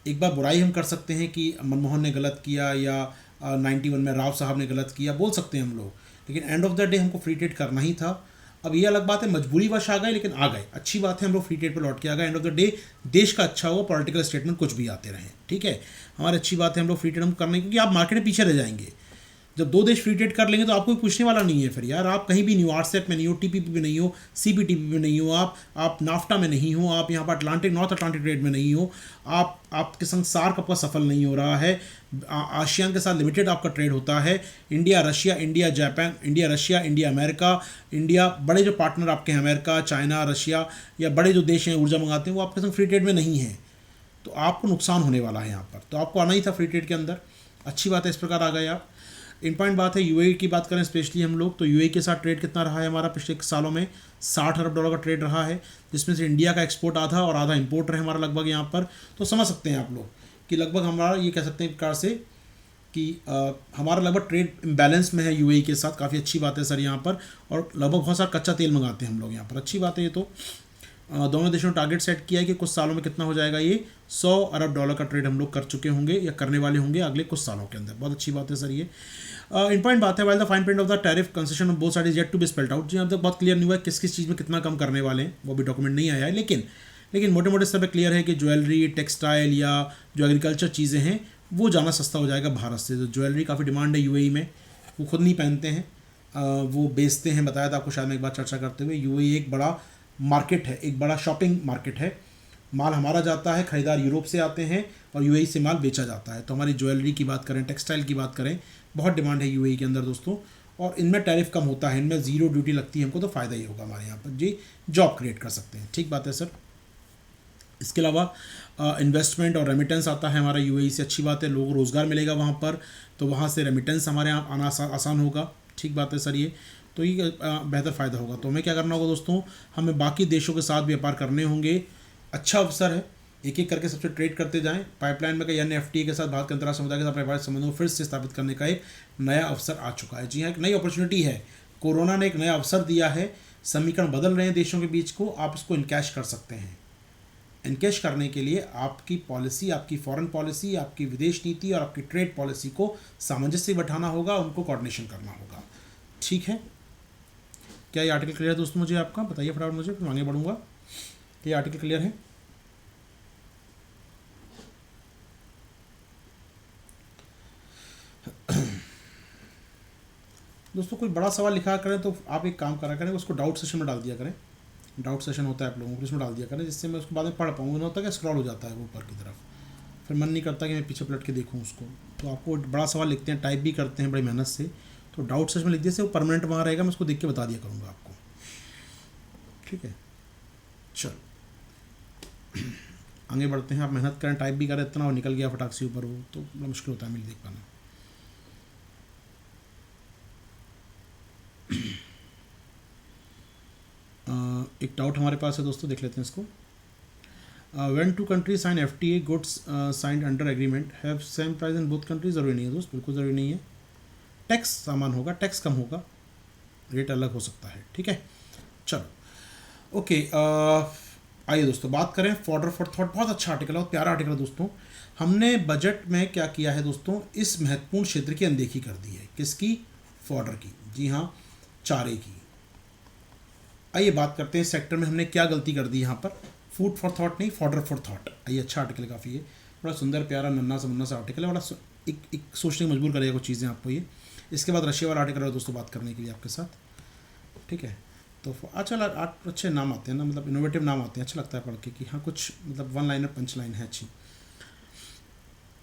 एक बार बुराई हम कर सकते हैं कि मनमोहन ने गलत किया या 91 में राव साहब ने गलत किया, बोल सकते हैं हम लोग, लेकिन एंड ऑफ द डे हमको फ्री ट्रेड करना ही था। अब ये अलग बात है मजबूरी वश आ गए, लेकिन आ गए, अच्छी बात है, हम लोग फ्री ट्रेड पर लौट के आ गए। एंड ऑफ द डे देश का अच्छा हुआ, पॉलिटिकल स्टेटमेंट कुछ भी आते रहें, ठीक है, हमारी अच्छी बात है, हम लोग फ्री ट्रेड हम करने, क्योंकि आप मार्केट में पीछे रह जाएंगे। जब 2 देश फ्री ट्रेड कर लेंगे तो आपको कोई पूछने वाला नहीं है फिर यार, आप कहीं भी नहीं हो, व्हाट्सएप में नहीं हो, टीपीपी में नहीं हो, सीपीटीपी में नहीं हो, आप नाफ्टा में नहीं हो, आप यहाँ पर नॉर्थ अटलांटिक ट्रेड में नहीं हो, आपके संग सार्क आपका सफल नहीं हो रहा है, आसियान के साथ लिमिटेड आपका ट्रेड होता है, India Russia, India Japan, India Russia, India America, India बड़े जो पार्टनर आपके हैं अमेरिका, चाइना, रशिया या बड़े जो देश हैं ऊर्जा मंगाते हैं, वो आपके संग फ्री ट्रेड में नहीं है, तो आपको नुकसान होने वाला है यहाँ पर। तो आपको आना ही था फ्री ट्रेड के अंदर, अच्छी बात है, इस प्रकार आ गए आप। इन पॉइंट बात है यूएई की बात करें स्पेशली हम लोग, तो यूएई के साथ ट्रेड कितना रहा है हमारा पिछले सालों में, $60 अरब का ट्रेड रहा है, जिसमें से इंडिया का एक्सपोर्ट आधा और आधा इंपोर्ट रहे हमारा लगभग यहाँ पर। तो समझ सकते हैं आप लोग कि लगभग हमारा ये कह सकते हैं प्रकार से कि हमारा लगभग ट्रेड इम्बैलेंस में है यूएई के साथ, काफ़ी अच्छी बात है सर यहाँ पर। और लगभग बहुत सारा कच्चा तेल मंगाते हैं हम लोग यहाँ पर, अच्छी बात है ये। तो दोनों देशों ने टारगेट सेट किया है कि कुछ सालों में कितना हो जाएगा, ये $100 अरब का ट्रेड हम लोग कर चुके होंगे या करने वाले होंगे अगले कुछ सालों के अंदर, बहुत अच्छी बात है सर ये। इन पॉइंट बात है, while the fine print of the tariff concession of both side is yet to be spelled out. जी अब तक बहुत क्लियर नहीं हुआ है किस किस चीज़ में कितना कम करने वाले हैं, वो भी डॉक्यूमेंट नहीं आया है, लेकिन मोटे मोटे स्तर पर क्लियर है कि ज्वेलरी, टेक्सटाइल या जो एग्रीकल्चर चीज़ें हैं वो ज़्यादा सस्ता हो जाएगा भारत से। तो ज्वेलरी काफ़ी डिमांड है यूएई में, वो खुद नहीं पहनते हैं, वो बेचते हैं, बताया था आपको शायद मैं एक बार चर्चा करते हुए। यूएई एक बड़ा मार्केट है, एक बड़ा शॉपिंग मार्केट है, माल हमारा जाता है, खरीदार यूरोप से आते हैं और यूएई से माल बेचा जाता है। तो हमारी ज्वेलरी की बात करें, टेक्सटाइल की बात करें, बहुत डिमांड है यूएई के अंदर दोस्तों, और इनमें टैरिफ कम होता है, इनमें ज़ीरो ड्यूटी लगती है हमको, तो फ़ायदा ही होगा हमारे यहाँ पर जी, जॉब क्रिएट कर सकते हैं, ठीक बात है सर। इसके अलावा इन्वेस्टमेंट और रेमिटेंस आता है हमारा यूएई से, अच्छी बात है, लोगों को रोज़गार मिलेगा वहाँ पर, तो वहाँ से रेमिटेंस हमारे यहाँ आना आसान होगा, ठीक बात है सर ये। तो ये बेहतर फ़ायदा होगा। तो हमें क्या करना होगा दोस्तों, हमें बाकी देशों के साथ व्यापार करने होंगे, अच्छा अवसर है, एक एक करके सबसे ट्रेड करते जाएं। पाइपलाइन में कई अन्य एफटीए के साथ भारत के अंतर्राष्ट्रीय समुदाय के साथ व्यापारिक संबंधों को फिर से स्थापित करने का एक नया अवसर आ चुका है। जी हाँ, एक नई अपॉर्चुनिटी है, कोरोना ने एक नया अवसर दिया है, समीकरण बदल रहे हैं देशों के बीच को, आप इसको इनकैश कर सकते हैं। इनकैश करने के लिए आपकी पॉलिसी, आपकी फॉरेन पॉलिसी, आपकी विदेश नीति और आपकी ट्रेड पॉलिसी को सामंजस्य बैठाना होगा, उनको कोऑर्डिनेशन करना होगा, ठीक है। क्या ये आर्टिकल क्लियर है दोस्तों? मुझे आपका बताइए फटाफट, मुझे फिर आगे बढ़ूंगा। ये आर्टिकल क्लियर है? दोस्तों कोई बड़ा सवाल लिखा करें तो आप एक काम करा करें, उसको डाउट सेशन में डाल दिया करें, डाउट सेशन होता है आप लोगों को, उसमें डाल दिया करें, जिससे मैं उसको बाद में पढ़ पाऊँ। होता है कि स्क्रॉल हो जाता है वो ऊपर की तरफ, फिर मन नहीं करता कि मैं पीछे पलट के देखूँ उसको। तो आपको बड़ा सवाल लिखते हैं, टाइप भी करते हैं बड़ी मेहनत से, तो डाउट सेशन में लिख दिए से वो परमानेंट वहाँ रहेगा, मैं उसको देख के बता दिया करूँगा आपको, ठीक है। चल आगे बढ़ते हैं, आप मेहनत करें, टाइप भी करें, इतना और निकल गया फटाक से ऊपर, वो तो बड़ा मुश्किल होता है मुझे देख पाना। एक डाउट हमारे पास है दोस्तों, देख लेते हैं इसको। When two countries sign FTA, goods signed under agreement have same price in both countries. ज़रूरी नहीं है दोस्त, बिल्कुल ज़रूरी नहीं है, टैक्स सामान होगा, टैक्स कम होगा, रेट अलग हो सकता है, ठीक है। चलो ओके, आइए दोस्तों बात करें फॉर्डर फॉर थॉट। बहुत अच्छा आर्टिकल है, बहुत प्यारा आर्टिकल है दोस्तों। हमने बजट में क्या किया है दोस्तों, इस महत्वपूर्ण क्षेत्र की अनदेखी कर दी है। किसकी? फॉर्डर की, जी हाँ, चारे की। आइए बात करते हैं सेक्टर में हमने क्या गलती कर दी यहाँ पर। फूड फॉर थॉट नहीं, फॉर्डर फॉर थॉट। आइए, अच्छा आर्टिकल काफ़ी है, बड़ा सुंदर प्यारा नन्ना सा मुन्ना सा आर्टिकल है, बड़ा एक सोचने में मजबूर करेगा कुछ चीज़ें आपको ये। इसके बाद रशिया वाला आर्टिकल है दोस्तों बात करने के लिए आपके साथ, ठीक है। तो अच्छा, आठ अच्छे नाम आते हैं ना, मतलब इनोवेटिव नाम आते हैं, अच्छा लगता है पढ़ के कि हाँ कुछ मतलब वन लाइनर पंच लाइन है अच्छी।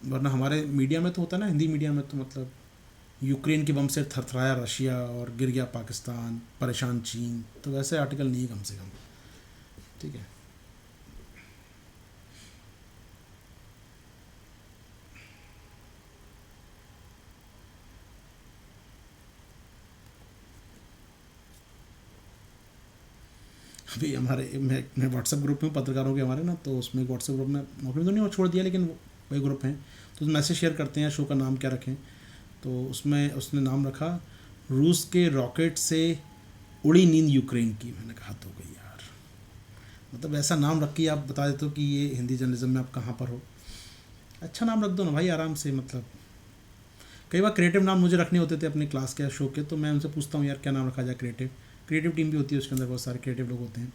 वरना हमारे मीडिया में तो होता है ना, हिंदी मीडिया में तो मतलब यूक्रेन के बम से थरथराया रशिया और गिर गया पाकिस्तान, परेशान चीन, तो वैसे आर्टिकल नहीं है कम से कम। ठीक है। अभी हमारे मैं व्हाट्सएप ग्रुप में हूँ पत्रकारों के हमारे ना, तो उसमें व्हाट्सएप ग्रुप में नौकरी तो नहीं छोड़ दिया, लेकिन वही ग्रुप हैं तो मैसेज शेयर करते हैं शो का नाम क्या रखें। तो उसमें उसने नाम रखा रूस के रॉकेट से उड़ी नींद यूक्रेन की। मैंने कहा तो गई यार, मतलब ऐसा नाम रख के आप बता देते हो कि ये हिंदी जर्नलिज्म में आप कहाँ पर हो। अच्छा नाम रख दो ना भाई आराम से। मतलब कई बार क्रिएटिव नाम मुझे रखने होते थे अपने क्लास के शो के, तो मैं उनसे पूछता हूँ यार क्या नाम रखा जाए। क्रिएटिव टीम भी होती है, उसके अंदर बहुत सारे क्रिएटिव लोग होते हैं।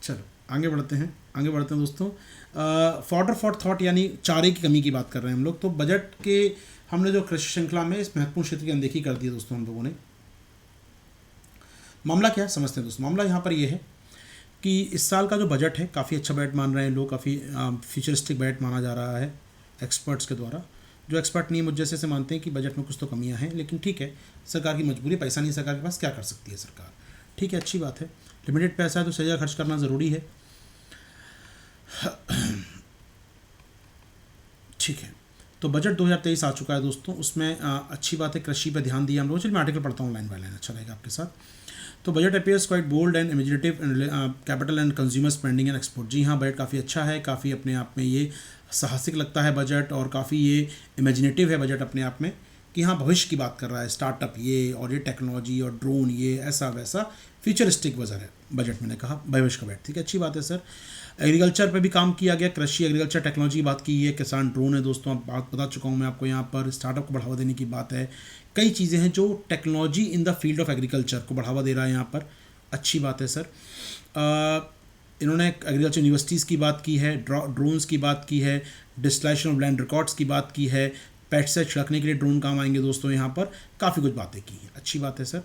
चलो आगे बढ़ते हैं दोस्तों। फॉडर फॉर थॉट यानी चारे की कमी की बात कर रहे हैं हम लोग। तो बजट के हमने जो कृषि श्रृंखला में इस महत्वपूर्ण क्षेत्र की अनदेखी कर दी है दोस्तों हम लोगों ने। मामला क्या है समझते हैं दोस्तों। मामला यहाँ पर ये है कि इस साल का जो बजट है काफ़ी अच्छा बजट मान रहे हैं लोग, काफ़ी फ्यूचरिस्टिक बजट माना जा रहा है एक्सपर्ट्स के द्वारा। जो एक्सपर्ट नहीं मुझ जैसे से मानते हैं कि बजट में कुछ तो कमियां हैं, लेकिन ठीक है, सरकार की मजबूरी, पैसा नहीं सरकार के पास, क्या कर सकती है सरकार। ठीक है, अच्छी बात है, लिमिटेड पैसा है तो सही जगह खर्च करना ज़रूरी है। ठीक है, तो बजट 2023 आ चुका है दोस्तों। उसमें अच्छी बात है, कृषि पर ध्यान दिया हम लोग। चलिए मैं आर्टिकल पढ़ता हूँ लाइन बाय लाइन, अच्छा रहेगा आपके साथ। तो budget appears quite bold and imaginative capital and consumer spending and export. जी हाँ, बजट काफ़ी अच्छा है, काफ़ी अपने आप में ये साहसिक लगता है बजट, और काफ़ी ये इमेजिनेटिव है बजट अपने आप में कि हाँ भविष्य की बात कर रहा है, स्टार्टअप ये और ये टेक्नोलॉजी और ड्रोन ये ऐसा वैसा फ्यूचरिस्टिक वजह है बजट। मैंने कहा भविष्य का बजट, ठीक है, अच्छी बात है सर। एग्रीकल्चर पे भी काम किया गया, कृषि एग्रीकल्चर टेक्नोलॉजी की बात की है, किसान ड्रोन है दोस्तों, आप बात बता चुका हूँ मैं आपको। यहाँ पर स्टार्टअप को बढ़ावा देने की बात है, कई चीज़ें हैं जो technology in the field of agriculture को बढ़ावा दे रहा है यहाँ पर, अच्छी बात है सर। इन्होंने एग्रीकल्चर यूनिवर्सिटीज़ की बात की है, ड्रोन्स की बात की है, डिजिटलाइजेशन ऑफ लैंड रिकॉर्ड्स की बात की है, पेट से छिड़कने के लिए ड्रोन काम आएंगे दोस्तों, यहाँ पर काफ़ी कुछ बातें की हैं, अच्छी बात है sir.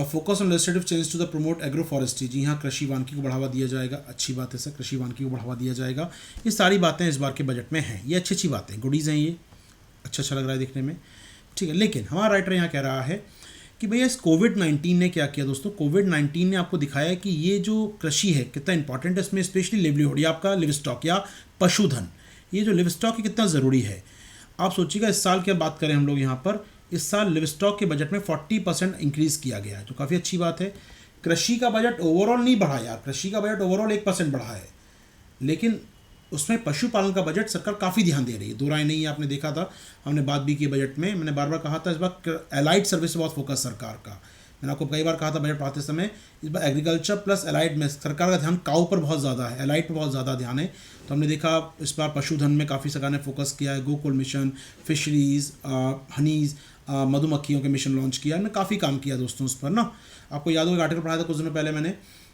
Focus on legislative change to the promote agro forestry. जी हाँ, कृषि वानिकी को बढ़ावा दिया जाएगा, अच्छी बात है सर, कृषि वानिकी को बढ़ावा दिया जाएगा। ये सारी बातें इस बार के बजट में हैं, ये अच्छी अच्छी बातें, गुडीज़ हैं ये, अच्छा लग रहा है देखने में। ठीक है, लेकिन हमारा राइटर यहाँ कह रहा है कि भैया इस कोविड-19 ने क्या किया दोस्तों। कोविड-19 ने आपको दिखाया कि ये जो कृषि है कितना इंपॉर्टेंट है, इसमें स्पेशली लिवलीहुड या आपका लिव स्टॉक या पशुधन, ये जो लिव स्टॉक है कितना ज़रूरी है। आप सोचिएगा इस साल की बात करें हम लोग यहाँ पर, इस साल लिव स्टॉक के बजट में 40% इंक्रीज़ किया गया है, जो काफ़ी अच्छी बात है। कृषि का बजट ओवरऑल नहीं बढ़ा यार, कृषि का बजट ओवरऑल 1% बढ़ा है, लेकिन उसमें पशुपालन का बजट सरकार काफ़ी ध्यान दे रही है, दो राय नहीं है। आपने देखा था, हमने बात भी की बजट में, मैंने बार बार कहा था इस बार एलाइड सर्विस बहुत फोकस सरकार का। मैंने आपको कई बार कहा था बजट पढ़ाते समय, इस बार एग्रीकल्चर प्लस एलाइड में सरकार का ध्यान काऊ पर बहुत ज़्यादा है, एलाइड पर बहुत ज़्यादा ध्यान है। तो हमने देखा इस बार पशुधन में काफ़ी सरकार ने फोकस किया है, गोकुल मिशन, फिशरीज़, हनीज़, मधुमक्खियों के मिशन लॉन्च किया, हमने काफ़ी काम किया दोस्तों उस पर ना। आपको याद होगा आर्टिकल पढ़ाया था कुछ दिनों पहले मैंने,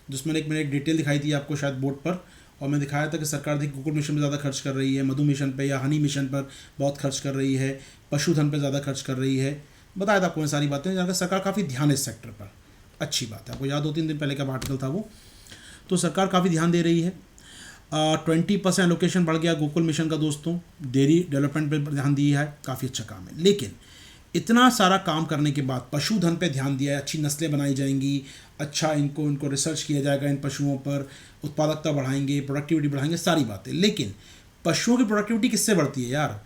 जिसमें मैंने एक डिटेल दिखाई थी आपको शायद बोर्ड पर, और मैं दिखाया था कि सरकार देखिए गोकुल मिशन पे ज़्यादा खर्च कर रही है, मधु मिशन पे या हनी मिशन पर बहुत खर्च कर रही है, पशुधन पे ज़्यादा खर्च कर रही है, बताया था आपको सारी बातें, जहाँ सरकार काफ़ी ध्यान है इस सेक्टर पर, अच्छी बात है। आपको याद 2-3 दिन पहले का आर्टिकल था वो, तो सरकार काफ़ी ध्यान दे रही है। 20% एलोकेशन बढ़ गया गोकुल मिशन का दोस्तों, डेयरी डेवलपमेंट पर ध्यान दिया है, काफ़ी अच्छा काम है। लेकिन इतना सारा काम करने के बाद पशुधन पे ध्यान दिया है, अच्छी नस्लें बनाई जाएंगी, अच्छा इनको रिसर्च किया जाएगा इन पशुओं पर, उत्पादकता बढ़ाएंगे, प्रोडक्टिविटी बढ़ाएंगे, सारी बातें। लेकिन पशुओं की प्रोडक्टिविटी किससे बढ़ती है यार,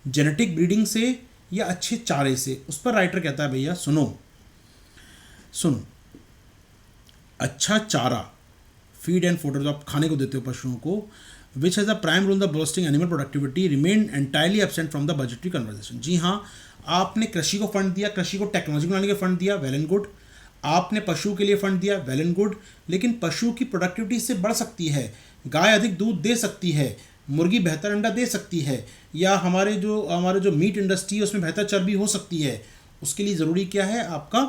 जेनेटिक ब्रीडिंग से या अच्छे चारे से। उस पर राइटर कहता है भैया सुनो, अच्छा चारा, फीड एंड फोडर जो आप खाने को देते हो पशुओं को, which has the prime role the boosting animal productivity, remain entirely absent from the budgetary conversation. जी हाँ, आपने कृषि को फंड दिया, कृषि को टेक्नोलॉजी बनाने के फंड दिया, वेल एंड गुड। आपने पशु के लिए फंड दिया, वेल एंड गुड, लेकिन पशु की प्रोडक्टिविटी इससे बढ़ सकती है, गाय अधिक दूध दे सकती है, मुर्गी बेहतर अंडा दे सकती है, या हमारे जो मीट इंडस्ट्री है उसमें बेहतर चर्बी हो सकती है। उसके लिए ज़रूरी क्या है, आपका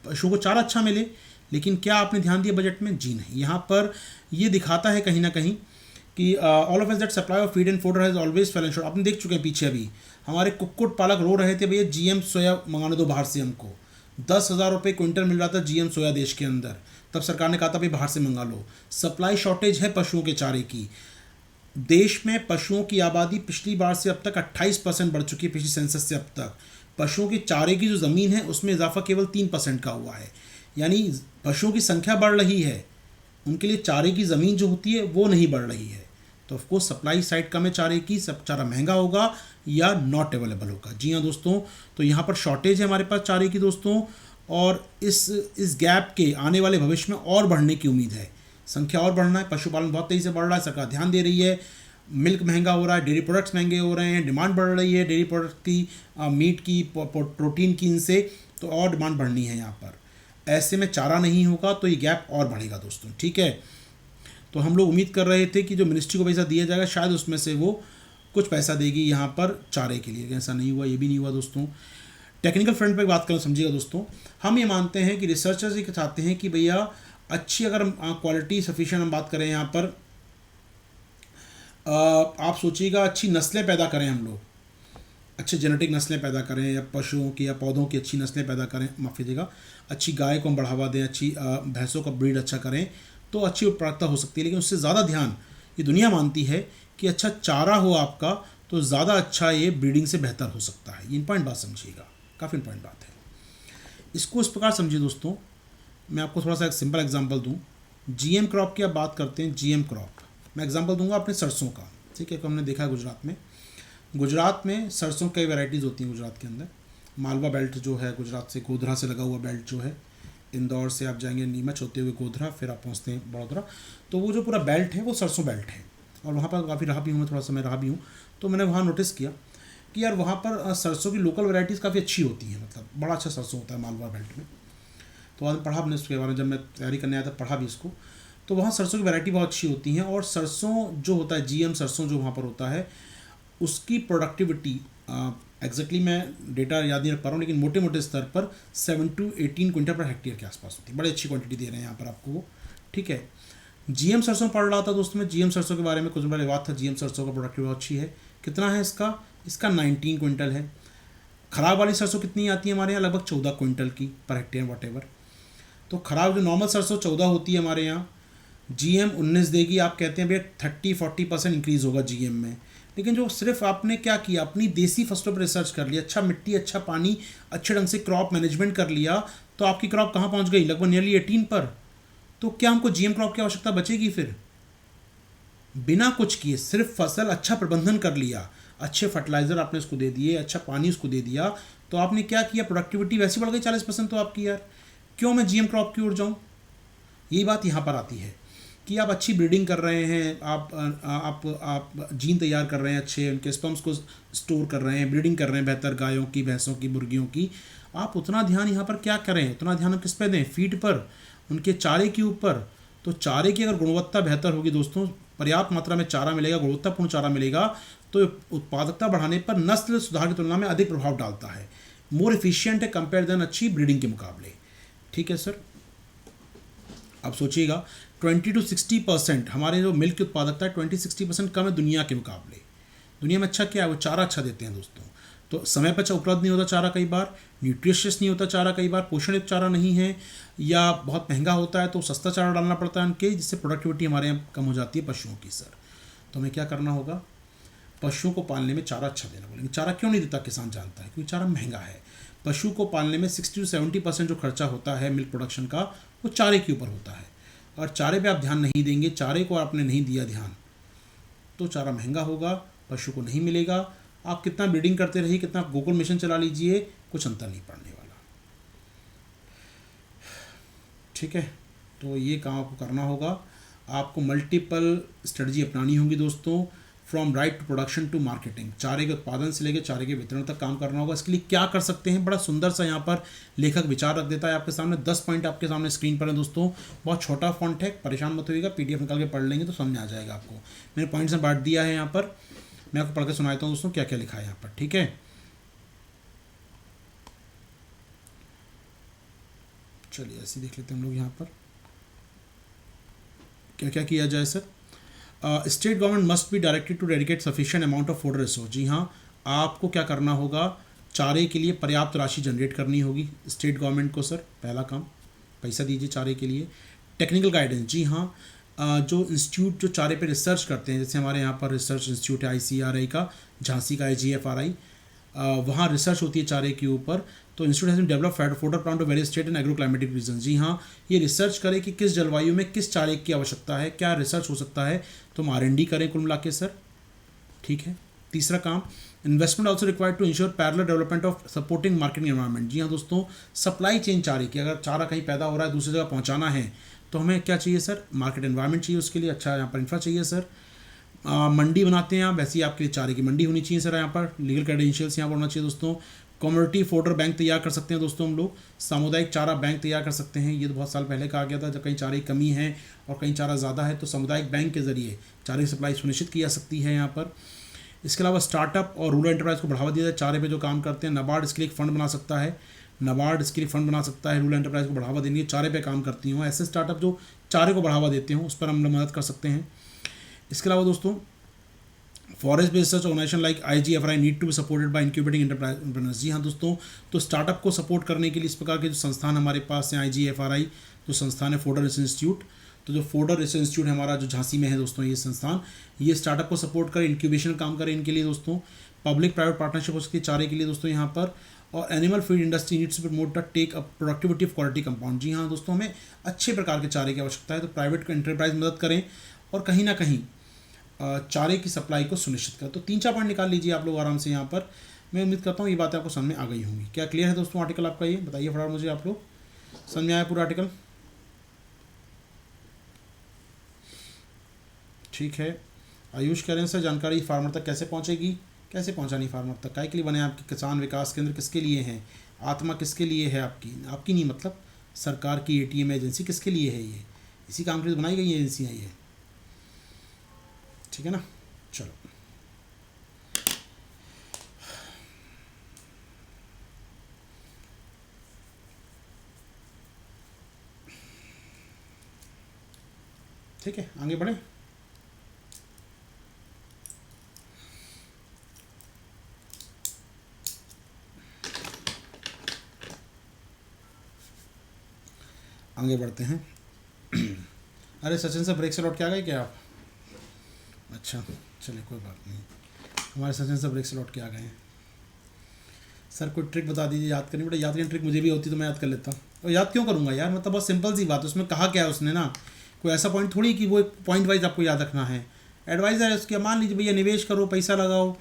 पशु को चारा अच्छा मिले। लेकिन क्या आपने ध्यान दिया बजट में? जी नहीं। यहाँ पर ये दिखाता है कहीं ना कहीं कि all of S that supply of feed and fodder has always fallen short. आपने देख चुके हैं पीछे अभी हमारे कुक्कुट पालक रो रहे थे भैया जीएम सोया मंगाने दो बाहर से हमको। 10,000 रुपये क्विंटल मिल रहा था जीएम सोया देश के अंदर, तब सरकार ने कहा था भाई बाहर से मंगा लो। सप्लाई शॉर्टेज है पशुओं के चारे की। देश में पशुओं की आबादी पिछली बार से अब तक 28% बढ़ चुकी है, पिछली सेंसस से अब तक। पशुओं के चारे की जो ज़मीन है उसमें इजाफा केवल 3% का हुआ है, यानी पशुओं की संख्या बढ़ रही है, उनके लिए चारे की ज़मीन जो होती है वो नहीं बढ़ रही है। तो ऑफकोर्स सप्लाई साइड कम है चारे की, सब चारा महंगा होगा या नॉट अवेलेबल होगा। जी हाँ दोस्तों, तो यहाँ पर शॉर्टेज है हमारे पास चारे की दोस्तों, और इस गैप के आने वाले भविष्य में और बढ़ने की उम्मीद है। संख्या और बढ़ना है, पशुपालन बहुत तेज़ी से बढ़ रहा है, सरकार ध्यान दे रही है, मिल्क महंगा हो रहा है, डेयरी प्रोडक्ट्स महंगे हो रहे हैं, डिमांड बढ़ रही है डेयरी प्रोडक्ट की, मीट की, प्रोटीन की, इनसे तो और डिमांड बढ़नी है यहाँ पर। ऐसे में चारा नहीं होगा तो ये गैप और बढ़ेगा दोस्तों, ठीक है। तो हम लोग उम्मीद कर रहे थे कि जो मिनिस्ट्री को पैसा दिया जाएगा शायद उसमें से वो कुछ पैसा देगी यहाँ पर चारे के लिए, ऐसा नहीं हुआ, ये भी नहीं हुआ दोस्तों। टेक्निकल फ्रंट पे बात करें समझिएगा दोस्तों, हम ये मानते हैं कि रिसर्चर्स ये चाहते हैं कि भैया अच्छी अगर क्वालिटी सफिशिएंट हम बात करें यहाँ पर, आप सोचिएगा अच्छी नस्लें पैदा करें हम लोग, अच्छे जेनेटिक नस्लें पैदा करें, या पशुओं की या पौधों की अच्छी नस्लें पैदा करें, माफ़ कीजिएगा, अच्छी गाय को हम बढ़ावा दें, अच्छी भैंसों का ब्रीड अच्छा करें तो अच्छी उत्पादकता हो सकती है। लेकिन उससे ज़्यादा ध्यान ये दुनिया मानती है कि अच्छा चारा हो आपका तो ज़्यादा अच्छा ये ब्रीडिंग से बेहतर हो सकता है। ये इंपॉर्टेंट बात समझिएगा, काफ़ी इंपॉर्टेंट बात है। इसको इस प्रकार समझिए दोस्तों, मैं आपको थोड़ा सा एक सिंपल एग्जांपल दूं। जीएम क्रॉप की आप बात करते हैं, जीएम क्रॉप मैं एग्जांपल दूंगा अपने सरसों का, ठीक है। तो हमने देखा है गुजरात में सरसों कई वैरायटीज़ होती हैं गुजरात के अंदर। मालवा बेल्ट जो है गुजरात से गोधरा से लगा हुआ बेल्ट जो है, इंदौर से आप जाएंगे नीमच होते हुए गोधरा, फिर आप पहुँचते हैं बड़ोदरा, तो वो जो पूरा बेल्ट है वो सरसों बेल्ट है। और वहाँ पर काफ़ी रहा भी हूँ मैं, थोड़ा समय रहा भी हूँ, तो मैंने वहाँ नोटिस किया कि यार वहाँ पर सरसों की लोकल वैरायटीज़ काफ़ी अच्छी होती हैं, मतलब बड़ा अच्छा सरसों होता है मालवा बेल्ट में। तो आज पढ़ा हमने इसके बारे में, जब मैं तैयारी करने आया था पढ़ा भी इसको, तो वहाँ सरसों की वैरायटी बहुत अच्छी होती हैं। और सरसों जो होता है जीएम सरसों जो वहाँ पर होता है उसकी प्रोडक्टिविटी एग्जैक्टली मैं डेटा याद नहीं रख पा रहा हूँ, लेकिन मोटे मोटे स्तर पर 7 to 18 क्विंटल पर हेक्टेयर के आसपास होती है। बड़ी अच्छी क्वांटिटी दे रहे हैं यहाँ पर आपको वो, ठीक है। जीएम सरसों पढ़ रहा था दोस्तों मैं, जीएम सरसों के बारे में कुछ बड़ा बात था। जीएम सरसों का प्रोडक्टिविटी बहुत अच्छी है। कितना है इसका 19 क्विंटल है। ख़राब वाली सरसों कितनी आती है हमारे यहाँ, लगभग 14 क्विंटल की पर हेक्टेयर वॉट एवर। तो ख़राब जो नॉर्मल सरसों 14 होती है हमारे यहाँ, जीएम 19 देगी। आप कहते हैं भैया 30-40% इंक्रीज़ होगा जीएम में, लेकिन जो सिर्फ आपने क्या किया, अपनी देसी फसलों पर रिसर्च कर लिया, अच्छा मिट्टी, अच्छा पानी, अच्छे ढंग से क्रॉप मैनेजमेंट कर लिया, तो आपकी क्रॉप कहाँ पहुँच गई, लगभग नियरली 18 पर। तो क्या हमको जीएम क्रॉप की आवश्यकता बचेगी फिर? बिना कुछ किए सिर्फ फसल अच्छा प्रबंधन कर लिया, अच्छे फर्टिलाइज़र आपने उसको दे दिए, अच्छा पानी उसको दे दिया, तो आपने क्या किया, प्रोडक्टिविटी वैसी बढ़ गई 40% तो आपकी। यार क्यों मैं जीएम क्रॉप की ओर जाऊँ? यही बात यहाँ पर आती है कि आप अच्छी ब्रीडिंग कर रहे हैं, आप जीन तैयार कर रहे हैं अच्छे, उनके स्पर्म्स को स्टोर कर रहे हैं, ब्रीडिंग कर रहे हैं बेहतर गायों की, भैंसों की, मुर्गियों की। आप उतना ध्यान यहाँ पर क्या करें, उतना ध्यान हम किस पे दें, फीड पर, उनके चारे के ऊपर। तो चारे की अगर गुणवत्ता बेहतर होगी दोस्तों, पर्याप्त मात्रा में चारा मिलेगा, गुणवत्तापूर्ण चारा मिलेगा, तो उत्पादकता बढ़ाने पर नस्ल सुधार की तुलना में अधिक प्रभाव डालता है, मोर एफिशिएंट है कंपेयर देन अच्छी ब्रीडिंग के मुकाबले, ठीक है सर। अब सोचिएगा 20 to 60% हमारे जो मिल्क की उत्पादकता है 20-60% कम है दुनिया के मुकाबले। दुनिया में अच्छा क्या है, वो चारा अच्छा देते हैं दोस्तों। तो समय पर उपलब्ध नहीं होता चारा, कई बार न्यूट्रिशियस नहीं होता चारा, कई बार पोषण युक्त चारा नहीं है, या बहुत महंगा होता है तो सस्ता चारा डालना पड़ता है उनके, जिससे प्रोडक्टिविटी हमारे यहाँ कम हो जाती है पशुओं की सर। तो हमें क्या करना होगा, पशुओं को पालने में चारा अच्छा देना बोलेंगे। चारा क्यों नहीं देता किसान जानता है, क्योंकि चारा महंगा है। पशु को पालने में 60 to 70% जो खर्चा होता है मिल्क प्रोडक्शन का, वो चारे के ऊपर होता है। और चारे पे आप ध्यान नहीं देंगे, चारे को आपने नहीं दिया ध्यान, तो चारा महंगा होगा, पशु को नहीं मिलेगा। आप कितना ब्रीडिंग करते रहिए, कितना गोकुल मिशन चला लीजिए, कुछ अंतर नहीं पड़ने वाला, ठीक है। तो ये काम आपको करना होगा, आपको मल्टीपल स्ट्रेटजी अपनानी होगी दोस्तों, from right to production to marketing. चारे के उत्पादन से लेकर चारे के वितरण तक काम करना होगा। इसके लिए क्या कर सकते हैं, बड़ा सुंदर सा यहाँ पर लेखक विचार रख देता है आपके सामने। 10 पॉइंट आपके सामने स्क्रीन पर है दोस्तों, बहुत छोटा फॉन्ट है, परेशान मत होइएगा, PDF निकाल के पढ़ लेंगे तो समझ आ जाएगा आपको। मैंने पॉइंट्स में बांट दिया है यहाँ पर, मैं आपको पढ़ के सुनाता हूँ दोस्तों क्या क्या लिखा है यहाँ पर, ठीक है। चलिए ऐसे देख लेते हैं हम लोग यहाँ पर क्या क्या किया जाए sir. State government must be directed to dedicate sufficient amount of food resource. जी हाँ, आपको क्या करना होगा, चारे के लिए पर्याप्त राशि जनरेट करनी होगी स्टेट गवर्नमेंट को। सर पहला काम, पैसा दीजिए चारे के लिए। टेक्निकल गाइडेंस, जी हाँ, जो इंस्टीट्यूट जो चारे पे रिसर्च करते हैं, जैसे हमारे यहाँ पर रिसर्च इंस्टीट्यूट है ICRI का, झांसी का IGFRI, वहाँ रिसर्च होती है चारे के ऊपर। तो institute has been develop fodder plan to various state and agro climatic region. जी हाँ, ये रिसर्च करे कि किस जलवायु में किस चारे की आवश्यकता है, क्या रिसर्च हो सकता है, तो हम R&D करें कुल मिला के सर। ठीक है। तीसरा काम, investment also required to ensure parallel development of supporting marketing environment. जी हाँ दोस्तों, सप्लाई चेन चारे की, अगर चारा कहीं पैदा हो रहा है दूसरी जगह पहुँचाना है तो हमें क्या चाहिए सर, मार्केट एनवायरनमेंट चाहिए, उसके लिए अच्छा यहाँ पर इंफ्रा चाहिए सर। मंडी बनाते हैं आप, वैसे ही आपके लिए चारे की मंडी होनी चाहिए सर। यहाँ पर लीगल क्रेडेंशियल्स यहाँ पर होना चाहिए दोस्तों। कम्युनिटी फोडर बैंक तैयार कर सकते हैं दोस्तों हम लोग, सामुदायिक चारा बैंक तैयार कर सकते हैं। ये तो बहुत साल पहले कहा गया था, जब कहीं चारे की कमी है और कहीं चारा ज़्यादा है तो सामुदायिक बैंक के ज़रिए चारे की सप्लाई सुनिश्चित की जा सकती है यहाँ पर। इसके अलावा स्टार्टअप और रूरल एंटरप्राइज को बढ़ावा दिया जाए चारे पे जो काम करते हैं। नाबार्ड इसके लिए एक फंड बना सकता है, नाबार्ड इसके लिए फंड बना सकता है, रूरल एंटरप्राइज को बढ़ावा देने के चारे पे काम करती हों, ऐसे स्टार्टअप जो चारे को बढ़ावा देते हों, उस पर हम लोग मदद कर सकते हैं। इसके अलावा दोस्तों, forest based research organisation like IGFRI need to be supported by incubating entrepreneurs. जी हाँ दोस्तों, तो स्टार्टअप को सपोर्ट करने के लिए इस प्रकार के जो संस्थान हमारे पास हैं, IGFRI जो संस्थान है, फोडर रिसर्च इंस्टीट्यूट, तो जो फोडर रिसर्च इंस्टीट्यूट हमारा जो झांसी में है दोस्तों, ये संस्थान, ये स्टार्टअप को सपोर्ट करे, इंक्यूबेशन काम करे इनके लिए दोस्तों। पब्लिक प्राइवेट पार्टनरशिप हो सकती है चारे के लिए दोस्तों यहाँ पर। और animal feed industry needs to promote the take a productivity of quality compound. जी हाँ दोस्तों, हमें अच्छे प्रकार के चारे की आवश्यकता है, तो प्राइवेट एंटरप्राइज मदद करें और कहीं ना कहीं चारे की सप्लाई को सुनिश्चित करें। तो 3-4 पॉइंट निकाल लीजिए आप लोग आराम से यहाँ पर। मैं उम्मीद करता हूँ ये बातें आपको समझ में आ गई होंगी। क्या क्लियर है दोस्तों आर्टिकल आपका, ये बताइए फटाफट मुझे, आप लोग समझ में आया पूरा आर्टिकल? ठीक है। आयुष कह रहे हैं सर जानकारी फार्मर तक कैसे पहुँचेगी, कैसे पहुँचानी फार्मर तक, काय के लिए बने आपके किसान विकास केंद्र, किसके लिए हैं, आत्मा किसके लिए है आपकी, आपकी नहीं मतलब सरकार की ATM एजेंसी किसके लिए है, ये इसी काम के लिए बनाई गई एजेंसियाँ ये, ठीक है ना। चलो ठीक है, आगे बढ़े। आगे बढ़ते हैं। अरे सचिन से ब्रेक से लौट के आ गए क्या आप? अच्छा चलिए कोई बात नहीं, हमारे सचिन से ब्रेक से लौट के आ गए हैं। सर कोई ट्रिक बता दीजिए याद करनी, बेटा याद करने ट्रिक मुझे भी होती तो मैं याद कर लेता। और याद क्यों करूँगा यार, मतलब बहुत सिंपल सी बात है, उसमें कहा क्या है उसने ना, कोई ऐसा पॉइंट थोड़ी कि वो पॉइंट वाइज आपको याद रखना है। एडवाइज़र है उसके, मान लीजिए भैया निवेश करो, पैसा लगाओ,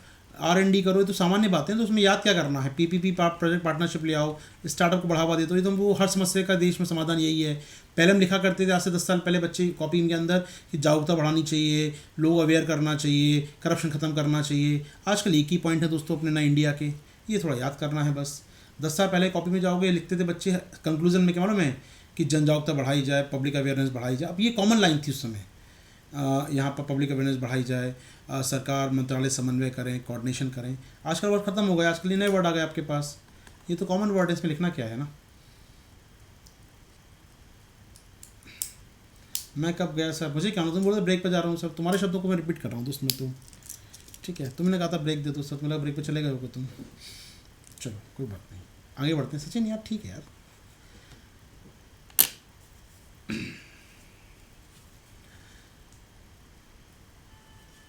R&D करो, ये तो सामान्य बातें हैं, तो उसमें याद क्या करना है। PPP प्रोजेक्ट पार्टनरशिप ले आओ, स्टार्टअप को बढ़ावा दे दो, ये तो वो हर समस्या का देश में समाधान यही है। पहले हम लिखा करते थे, आज से 10 साल पहले बच्चे कॉपी के अंदर कि जागरूकता बढ़ानी चाहिए, लोग अवेयर करना चाहिए, करप्शन ख़त्म करना चाहिए। आजकल एक ही पॉइंट है दोस्तों अपने ना इंडिया के, ये थोड़ा याद करना है बस। 10 साल पहले कॉपी में जाओगे लिखते थे बच्चे कंक्लूजन में, क्या मालूम है कि जन जागरूकता बढ़ाई जाए, पब्लिक अवेयरनेस बढ़ाई जाए। अब ये कॉमन लाइन थी उस समय, यहाँ पर पब्लिक अवेयरनेस बढ़ाई जाए, सरकार मंत्रालय समन्वय करें, कोऑर्डिनेशन करें। आजकल वर्ड खत्म हो गया, आजकल ये नए वर्ड आ गए आपके पास, ये तो कॉमन वर्ड है, इसमें लिखना क्या है ना। मैं कब गया सर, मुझे क्या, तुम बोल ब्रेक पे जा रहा हूँ सर, तुम्हारे शब्दों को मैं रिपीट कर रहा हूँ दोस्त मैं तो, ठीक है। तुमने कहा था ब्रेक दे दो सर, मतलब ब्रेक पे चले गए हो तुम। चलो कोई बात नहीं, आगे बढ़ते हैं। सचिन यार ठीक है यार,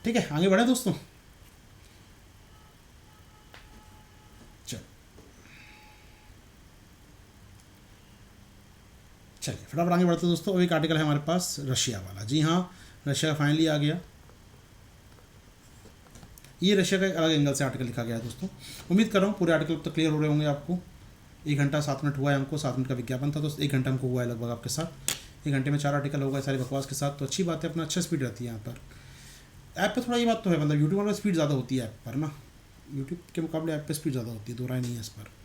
ठीक है आगे बढ़े दोस्तों। चलिए फटाफट आगे बढ़ते हैं दोस्तों। अब एक आर्टिकल है हमारे पास रशिया वाला। जी हाँ, रशिया फाइनली आ गया। ये रशिया का एक अलग एंगल से आर्टिकल लिखा गया है दोस्तों। उम्मीद कर रहा हूँ पूरे आर्टिकल तो क्लियर हो रहे होंगे आपको। 1 घंटा 7 मिनट हुआ है हमको, 7 मिनट का विज्ञापन था, तो 1 घंटा हमको हुआ है लगभग आपके साथ। 1 घंटे में 4 आर्टिकल होगा सारी बकवास के साथ, तो अच्छी बात है, अपना अच्छा स्पीड रहती है यहाँ पर। ऐप पर थोड़ा ये बात तो है, मतलब यूट्यूब पर स्पीड ज़्यादा होती है ऐप पर ना, यूट्यूब के मुकाबले ऐप पर स्पीड ज़्यादा होती है, दो राय नहीं है इस पर।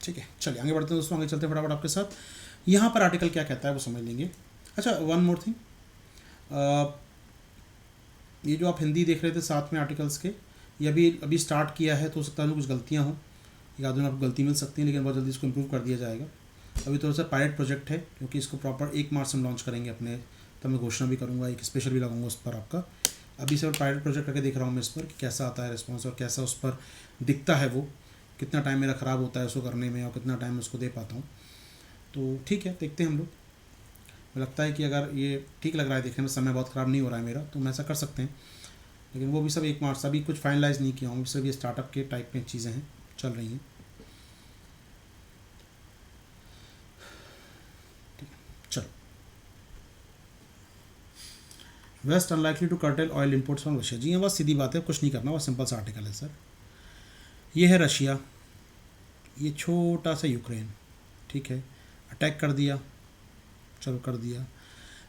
ठीक है चलिए आगे बढ़ते हैं दोस्तों, आगे चलते हैं फटाफट आपके साथ। यहाँ पर आर्टिकल क्या कहता है वो समझ लेंगे। अच्छा वन मोर थिंग, ये जो आप हिंदी देख रहे थे साथ में आर्टिकल्स के, ये अभी अभी स्टार्ट किया है, तो हो सकता है कुछ गलतियाँ हों, एक आध दिन आपको गलती मिल सकती है, लेकिन बहुत जल्दी इसको इम्प्रूव कर दिया जाएगा। अभी थोड़ा सा पायलट प्रोजेक्ट है, क्योंकि इसको प्रॉपर 1 मार्च से हम लॉन्च करेंगे अपने, तब मैं घोषणा भी करूँगा, एक स्पेशल भी लगाऊंगा उस पर आपका। अभी से पायलट प्रोजेक्ट करके देख रहा हूँ मैं इस पर कि कैसा आता है रिस्पॉन्स और कैसा उस पर दिखता है, वो कितना टाइम मेरा ख़राब होता है उसको करने में और कितना टाइम उसको दे पाता हूँ। तो ठीक है, देखते हैं हम लोग। मुझे लगता है कि अगर ये ठीक लग रहा है देखने में, समय बहुत ख़राब नहीं हो रहा है मेरा, तो हम ऐसा कर सकते हैं। लेकिन वो भी सब 1 मार्च, अभी कुछ फाइनलाइज़ नहीं किया हूँ, सब ये स्टार्टअप के टाइप में चीज़ें हैं, चल रही हैं। चलो, west unlikely to curtail oil imports from Russia. जी हाँ, बस सीधी बात है, कुछ नहीं करना, बस सिंपल सा आर्टिकल है सर। ये है रशिया, ये छोटा सा यूक्रेन, ठीक है, अटैक कर दिया, चलो कर दिया,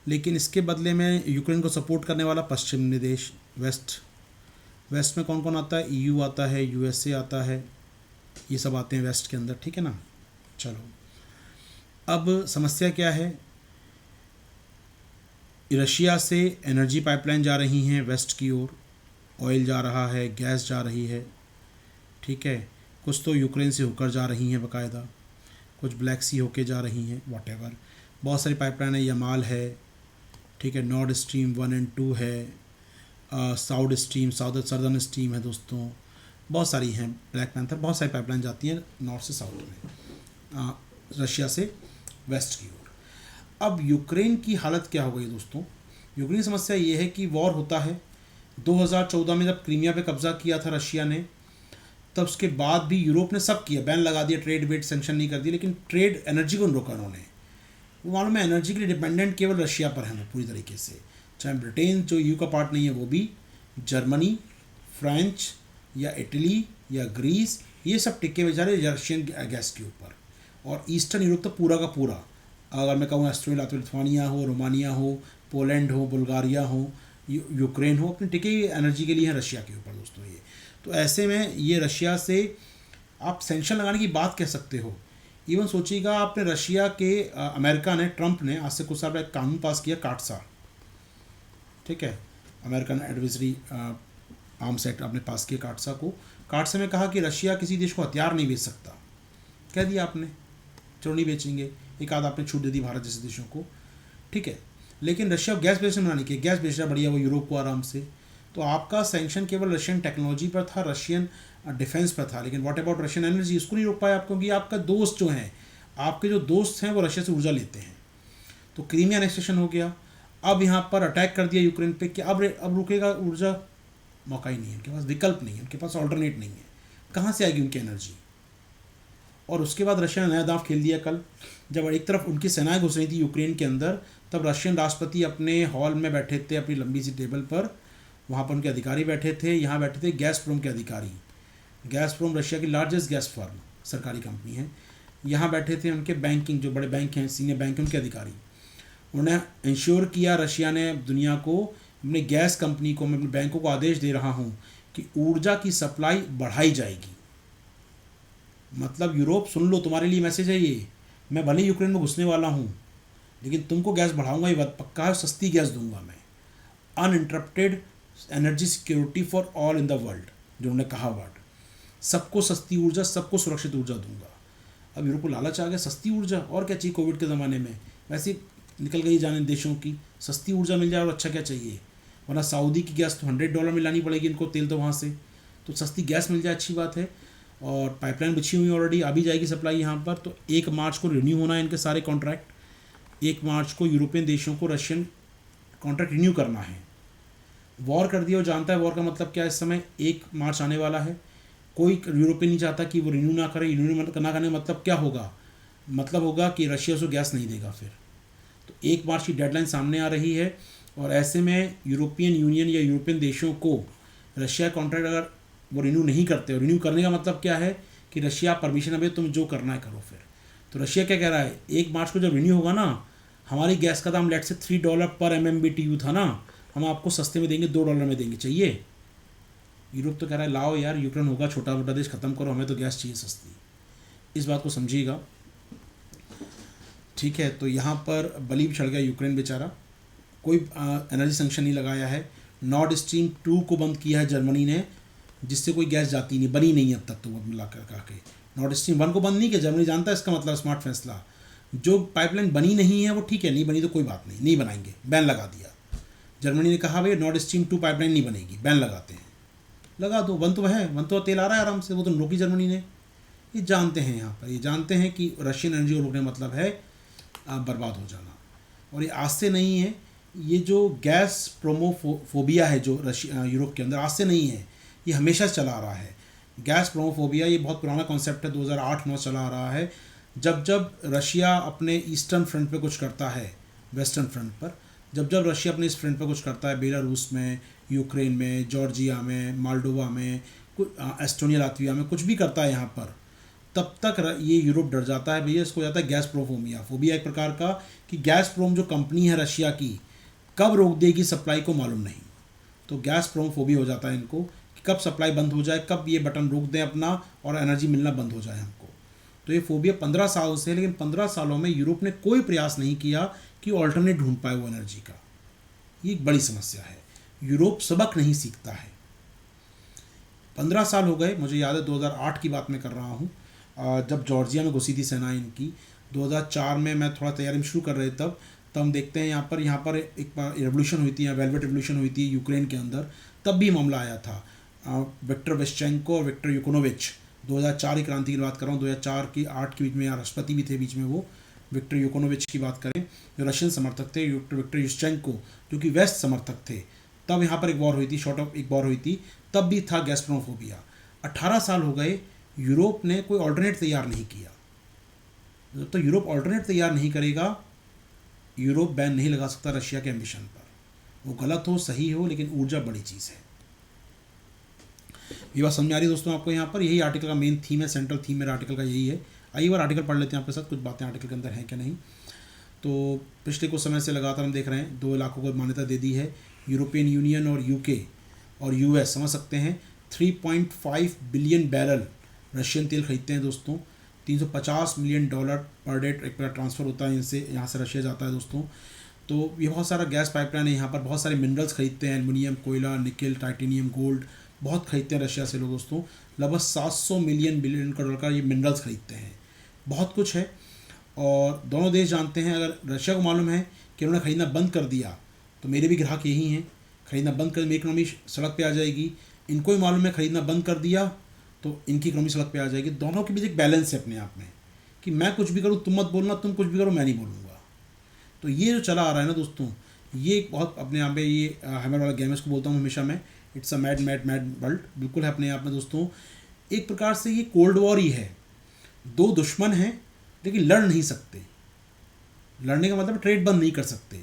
लेकिन इसके बदले में यूक्रेन को सपोर्ट करने वाला पश्चिमी देश वेस्ट में कौन कौन आता है? EU आता है, USA आता है, ये सब आते हैं वेस्ट के अंदर, ठीक है ना। चलो, अब समस्या क्या है? रशिया से एनर्जी पाइपलाइन जा रही हैं वेस्ट की ओर, ऑयल जा रहा है, गैस जा रही है, ठीक है, कुछ तो यूक्रेन से होकर जा रही हैं बाकायदा, कुछ ब्लैक सी होके जा रही हैं, वॉटेवर, बहुत सारी पाइपलाइन है, यमाल है, ठीक है, नॉर्थ स्ट्रीम 1 और 2 है, साउथ स्ट्रीम, सर्दर्न स्ट्रीम है दोस्तों, बहुत सारी हैं, ब्लैक पैंथर, बहुत सारी पाइपलाइन जाती हैं नॉर्थ से साउथ में, रशिया से वेस्ट की ओर। अब यूक्रेन की हालत क्या हो गई दोस्तों? यूक्रेन की समस्या ये है कि वॉर होता है। 2014 में जब क्रीमिया पे कब्जा किया था रशिया ने, तब उसके बाद भी यूरोप ने सब किया, बैन लगा दिया, ट्रेड वेट सेंक्शन नहीं कर दिया, लेकिन ट्रेड एनर्जी को रोका उन्होंने। वो मालूम है, एनर्जी के लिए डिपेंडेंट केवल रशिया पर है वो पूरी तरीके से, चाहे ब्रिटेन जो EU का पार्ट नहीं है वो भी, जर्मनी, फ्रेंच या इटली या ग्रीस, ये सब टिके बेचारे रशियन गैस के ऊपर। और ईस्टर्न यूरोप तो पूरा का पूरा, अगर मैं कहूँ एस्टोनिया, लिथुआनिया हो, रोमानिया हो, पोलैंड हो, बुल्गारिया हो, यूक्रेन हो, अपने टिके एनर्जी के लिए हैं रशिया के ऊपर दोस्तों ये। तो ऐसे में ये रशिया से आप सेंक्शन लगाने की बात कह सकते हो। इवन सोचिएगा आपने रशिया के अमेरिका ने, ट्रंप ने आज से कुछ साल पहले कानून पास किया काटसा, ठीक है, अमेरिकन एडवाइजरी आर्म्स एक्ट आपने पास किया काटसा को। काटसा में कहा कि रशिया किसी देश को हथियार नहीं बेच सकता, कह दिया आपने, चलो नहीं बेचेंगे, एक आध आपने छूट दे दी भारत जैसे देशों को, ठीक है। लेकिन रशिया गैस बेचने मना नहीं किया, गैस बेच रहा बढ़िया वो यूरोप को आराम से। तो आपका सैंक्शन केवल रशियन टेक्नोलॉजी पर था, रशियन डिफेंस पर था, लेकिन व्हाट अबाउट रशियन एनर्जी, इसको नहीं रोक पाया आप, क्योंकि आपका दोस्त जो हैं, आपके जो दोस्त हैं वो रशिया से ऊर्जा लेते हैं। तो क्रीमिया एनेक्सेशन हो गया, अब यहाँ पर अटैक कर दिया यूक्रेन पे कि अब रुकेगा ऊर्जा, मौका ही नहीं है उनके पास, विकल्प नहीं है उनके पास, ऑल्टरनेट नहीं है, कहाँ से आएगी उनकी एनर्जी। और उसके बाद रशिया ने नया दांव खेल दिया कल, जब एक तरफ उनकी सेनाएं घुस रही थी यूक्रेन के अंदर, तब रशियन राष्ट्रपति अपने हॉल में बैठे थे, अपनी लंबी सी टेबल पर, वहाँ पर उनके अधिकारी बैठे थे, यहाँ बैठे थे गैसप्रोम के अधिकारी, गैसप्रोम रशिया की लार्जेस्ट गैस फर्म सरकारी कंपनी है, यहाँ बैठे थे उनके बैंकिंग जो बड़े बैंक हैं, सीनियर बैंक उनके अधिकारी। उन्होंने इंश्योर किया, रशिया ने दुनिया को, अपने गैस कंपनी को, मैं अपने बैंकों को आदेश दे रहा हूँ कि ऊर्जा की सप्लाई बढ़ाई जाएगी। मतलब यूरोप सुन लो, तुम्हारे लिए मैसेज है ये, मैं भले यूक्रेन में घुसने वाला हूँ, लेकिन तुमको गैस बढ़ाऊंगा, ये बात पक्का है, सस्ती गैस दूंगा मैं, uninterrupted energy security for all in the world, जो उन्होंने कहा वर्ड, सबको सस्ती ऊर्जा, सबको सुरक्षित ऊर्जा दूंगा। अब यूरोप को लालच आ गया, सस्ती ऊर्जा, और क्या चाहिए कोविड के ज़माने में, वैसे निकल गई जाने देशों की, सस्ती ऊर्जा मिल जाए और अच्छा क्या चाहिए, वरना सऊदी की गैस तो $100 में लानी पड़ेगी इनको, तेल तो वहाँ से, तो सस्ती गैस मिल जाए अच्छी बात है। और पाइपलाइन बिछी हुई ऑलरेडी, अभी जाएगी सप्लाई यहाँ पर। तो 1 मार्च को रिन्यू होना है इनके सारे कॉन्ट्रैक्ट, 1 मार्च को यूरोपियन देशों को रशियन कॉन्ट्रैक्ट रिन्यू करना है। वॉर कर दिया, वो जानता है वॉर का मतलब क्या है, इस समय 1 मार्च आने वाला है, कोई यूरोपियन नहीं चाहता कि वो रिन्यू ना करे। रिन्यू ना करने मतलब क्या होगा, मतलब होगा कि रशिया उसको गैस नहीं देगा फिर। तो 1 मार्च की डेडलाइन सामने आ रही है, और ऐसे में यूरोपियन यूनियन या यूरोपियन देशों को रशिया कॉन्ट्रैक्ट अगर वो रिन्यू नहीं करते, और रिन्यू करने का मतलब क्या है कि रशिया परमिशन अभी तुम जो करना है करो फिर। तो रशिया क्या कह रहा है, 1 मार्च को जब रिन्यू होगा ना, हमारी गैस का दाम लेट से $3 पर MMBTU था ना, हम आपको सस्ते में देंगे, $2 में देंगे, चाहिए। यूरोप तो कह रहा है लाओ यार, यूक्रेन होगा छोटा मोटा देश, ख़त्म करो, हमें तो गैस चाहिए सस्ती। इस बात को समझिएगा, ठीक है। तो यहाँ पर बलि भी चढ़ गया यूक्रेन बेचारा, कोई एनर्जी संक्शन नहीं लगाया है। नॉर्थ स्ट्रीम 2 को बंद किया है जर्मनी ने, जिससे कोई गैस जाती नहीं, बनी नहीं अब तक तो वो मिला कर के। नॉर्थ स्ट्रीम 1 को बंद नहीं किया, जर्मनी जानता है इसका मतलब स्मार्ट फैसला। जो पाइपलाइन बनी नहीं है वो ठीक है, नहीं बनी तो कोई बात नहीं, नहीं बनाएंगे, बैन लगा दिया। जर्मनी ने कहा भाई नॉर्थ स्ट्रीम 2 पाइपलाइन नहीं बनेगी, बैन लगाते हैं। लगा दो, बन तो है, बन तो तेल आ रहा है आराम से, वो तो रोकी जर्मनी ने। ये जानते हैं यहाँ पर, ये जानते हैं कि रशियन एनर्जी को रोकने मतलब है बर्बाद हो जाना। और ये आज से नहीं है, ये जो गैस प्रोमोफोबिया है जो यूरोप के अंदर, आज से नहीं है, ये हमेशा चला आ रहा है। गैस प्रोमोफोबिया ये बहुत पुराना कॉन्सेप्ट है, 2008-9 चला आ रहा है। जब जब रशिया अपने ईस्टर्न फ्रंट पे कुछ करता है, वेस्टर्न फ्रंट पर जब जब रशिया अपने इस फ्रंट पे कुछ करता है, बेलारूस में, यूक्रेन में, जॉर्जिया में, माल्डोवा में, एस्टोनिया, लातविया में कुछ भी करता है यहाँ पर, तब तक ये यूरोप डर जाता है भैया। इसको जाता है गैस प्रोफोबिया। फोबिया एक प्रकार का कि गैस प्रोम जो कंपनी है रशिया की कब रोक देगी सप्लाई को मालूम नहीं। तो गैस प्रोमोफोबिया हो जाता है इनको कि कब सप्लाई बंद हो जाए, कब ये बटन रोक दें अपना और एनर्जी मिलना बंद हो जाए हमको। तो ये फोबिया 15 साल से है, लेकिन 15 सालों में यूरोप ने कोई प्रयास नहीं किया कि ऑल्टरनेट ढूंढ पाए वो एनर्जी का। ये एक बड़ी समस्या है, यूरोप सबक नहीं सीखता है। 15 साल हो गए, मुझे याद है 2008 की बात मैं कर रहा हूँ, जब जॉर्जिया में घुसी थी सेना इनकी। 2004 में मैं थोड़ा तैयारी शुरू कर रहे तब हम देखते हैं यहाँ पर एक रेवोल्यूशन हुई थी, यहाँ वेलवेट रेवोल्यूशन हुई थी यूक्रेन के अंदर, तब भी मामला आया था। विक्टर वेश्चेंको और विक्टर यूकोनोविच, 2004 की क्रांति की बात कर रहा हूँ, 2004 की 8 के बीच में, यहाँ राष्ट्रपति भी थे बीच में वो। विक्टर यूकोनोविच की बात करें जो रशियन समर्थक थे, विक्टर युश्चेंको जो कि वेस्ट समर्थक थे, तब यहाँ पर एक वॉर हुई थी, शॉर्ट ऑफ एक वॉर हुई थी, तब भी था गैस प्रोमोफोबिया। 18 साल हो गए, यूरोप ने कोई ऑल्टरनेट तैयार नहीं किया। जब तक यूरोप ऑल्टरनेट तैयार नहीं करेगा, यूरोप बैन नहीं लगा सकता रशिया के एम्बिशन पर। वो गलत हो सही हो, लेकिन ऊर्जा बड़ी चीज़ है। ये बात समझ आ रही है दोस्तों आपको? यहाँ पर यही आर्टिकल का मेन थीम है, सेंट्रल थीम मेरा आर्टिकल का यही है। आइए बार आर्टिकल पढ़ लेते हैं आपके साथ, कुछ बातें आर्टिकल के अंदर हैं क्या नहीं। तो पिछले कुछ समय से लगातार हम देख रहे हैं 2 इलाकों को मान्यता दे दी है, यूरोपियन यूनियन और यूके और यूएस। समझ सकते हैं 3.5 बिलियन बैरल रशियन तेल खरीदते हैं दोस्तों। $350 मिलियन पर डे एक ट्रांसफ़र होता है इनसे, यहाँ से रशिया जाता है दोस्तों। तो ये बहुत सारा गैस पाइपलाइन है, यहाँ पर बहुत सारे मिनरल्स खरीदते हैं, एल्युमिनियम, कोयला, निकल, टाइटेनियम, गोल्ड बहुत खरीदते हैं रशिया से लोग दोस्तों। लगभग 700 बिलियन डॉलर का ये मिनरल्स खरीदते हैं, बहुत कुछ है। और दोनों देश जानते हैं, अगर रशिया को मालूम है कि उन्होंने खरीदना बंद कर दिया तो मेरे भी ग्राहक यही हैं, खरीदना बंद कर मेरी इकोनॉमी सड़क पे आ जाएगी। इनको ही मालूम है खरीदना बंद कर दिया तो इनकी इकोनॉमी सड़क पे आ जाएगी। दोनों के बीच एक बैलेंस है अपने आप में कि मैं कुछ भी करूँ तुम मत बोलना, तुम कुछ भी करो मैं नहीं बोलूँगा। तो ये जो चला आ रहा है ना दोस्तों, ये एक बहुत अपने आप में, ये हैमर वाला गेम इसको बोलता हूँ हमेशा मैं, इट्स अ मैड वर्ल्ड। बिल्कुल है अपने आप में दोस्तों। एक प्रकार से ये कोल्ड वॉर ही है, 2 दुश्मन हैं लेकिन लड़ नहीं सकते। लड़ने का मतलब ट्रेड बंद नहीं कर सकते,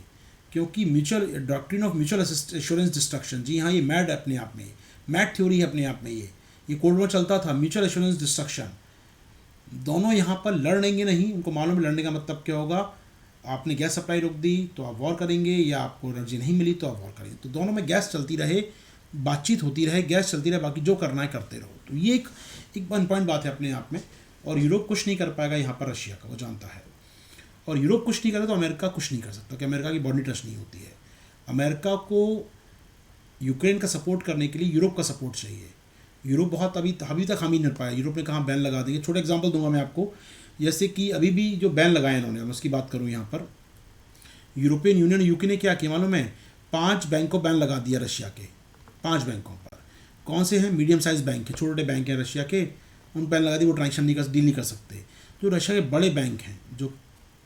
क्योंकि mutual doctrine of mutual assurance destruction, जी हाँ ये मैड अपने आप में, मैड थ्योरी है अपने आप में। ये कोल्ड वॉर चलता था, म्यूचुअल एश्योरेंस डिस्ट्रक्शन। दोनों यहाँ पर लड़ेंगे नहीं, उनको मालूम है लड़ने का मतलब क्या होगा। आपने गैस सप्लाई रोक दी तो आप वॉर करेंगे, या आपको एनर्जी नहीं मिली तो आप वॉर करेंगे। तो दोनों में गैस चलती रहे, बातचीत होती रहे, गैस चलती रहे, बाकी जो करना है करते रहो। तो ये एक वन पॉइंट बात है अपने आप में। और यूरोप कुछ नहीं कर पाएगा यहाँ पर रशिया का, वो जानता है। और यूरोप कुछ नहीं करे तो अमेरिका कुछ नहीं कर सकता, कि अमेरिका की बॉडी टच नहीं होती है। अमेरिका को यूक्रेन का सपोर्ट करने के लिए यूरोप का सपोर्ट चाहिए। यूरोप बहुत अभी तक हम ही नहीं पाया। यूरोप ने कहाँ बैन लगा देंगे। छोटा एग्जांपल दूंगा मैं आपको, जैसे कि अभी भी जो बैन लगाए इन्होंने, मैं उसकी बात करूँ यहाँ पर, यूरोपियन यूनियन यूके ने क्या किया मालूम है? 5 बैंकों बैन लगा दिया रशिया के, 5 बैंकों पर। कौन से हैं? मीडियम साइज बैंक है, छोटे बैंक हैं रशिया के, उन बैन लगा दी। वो ट्रांजेक्शन नहीं कर, डील नहीं कर सकते। जो रशिया के बड़े बैंक हैं, जो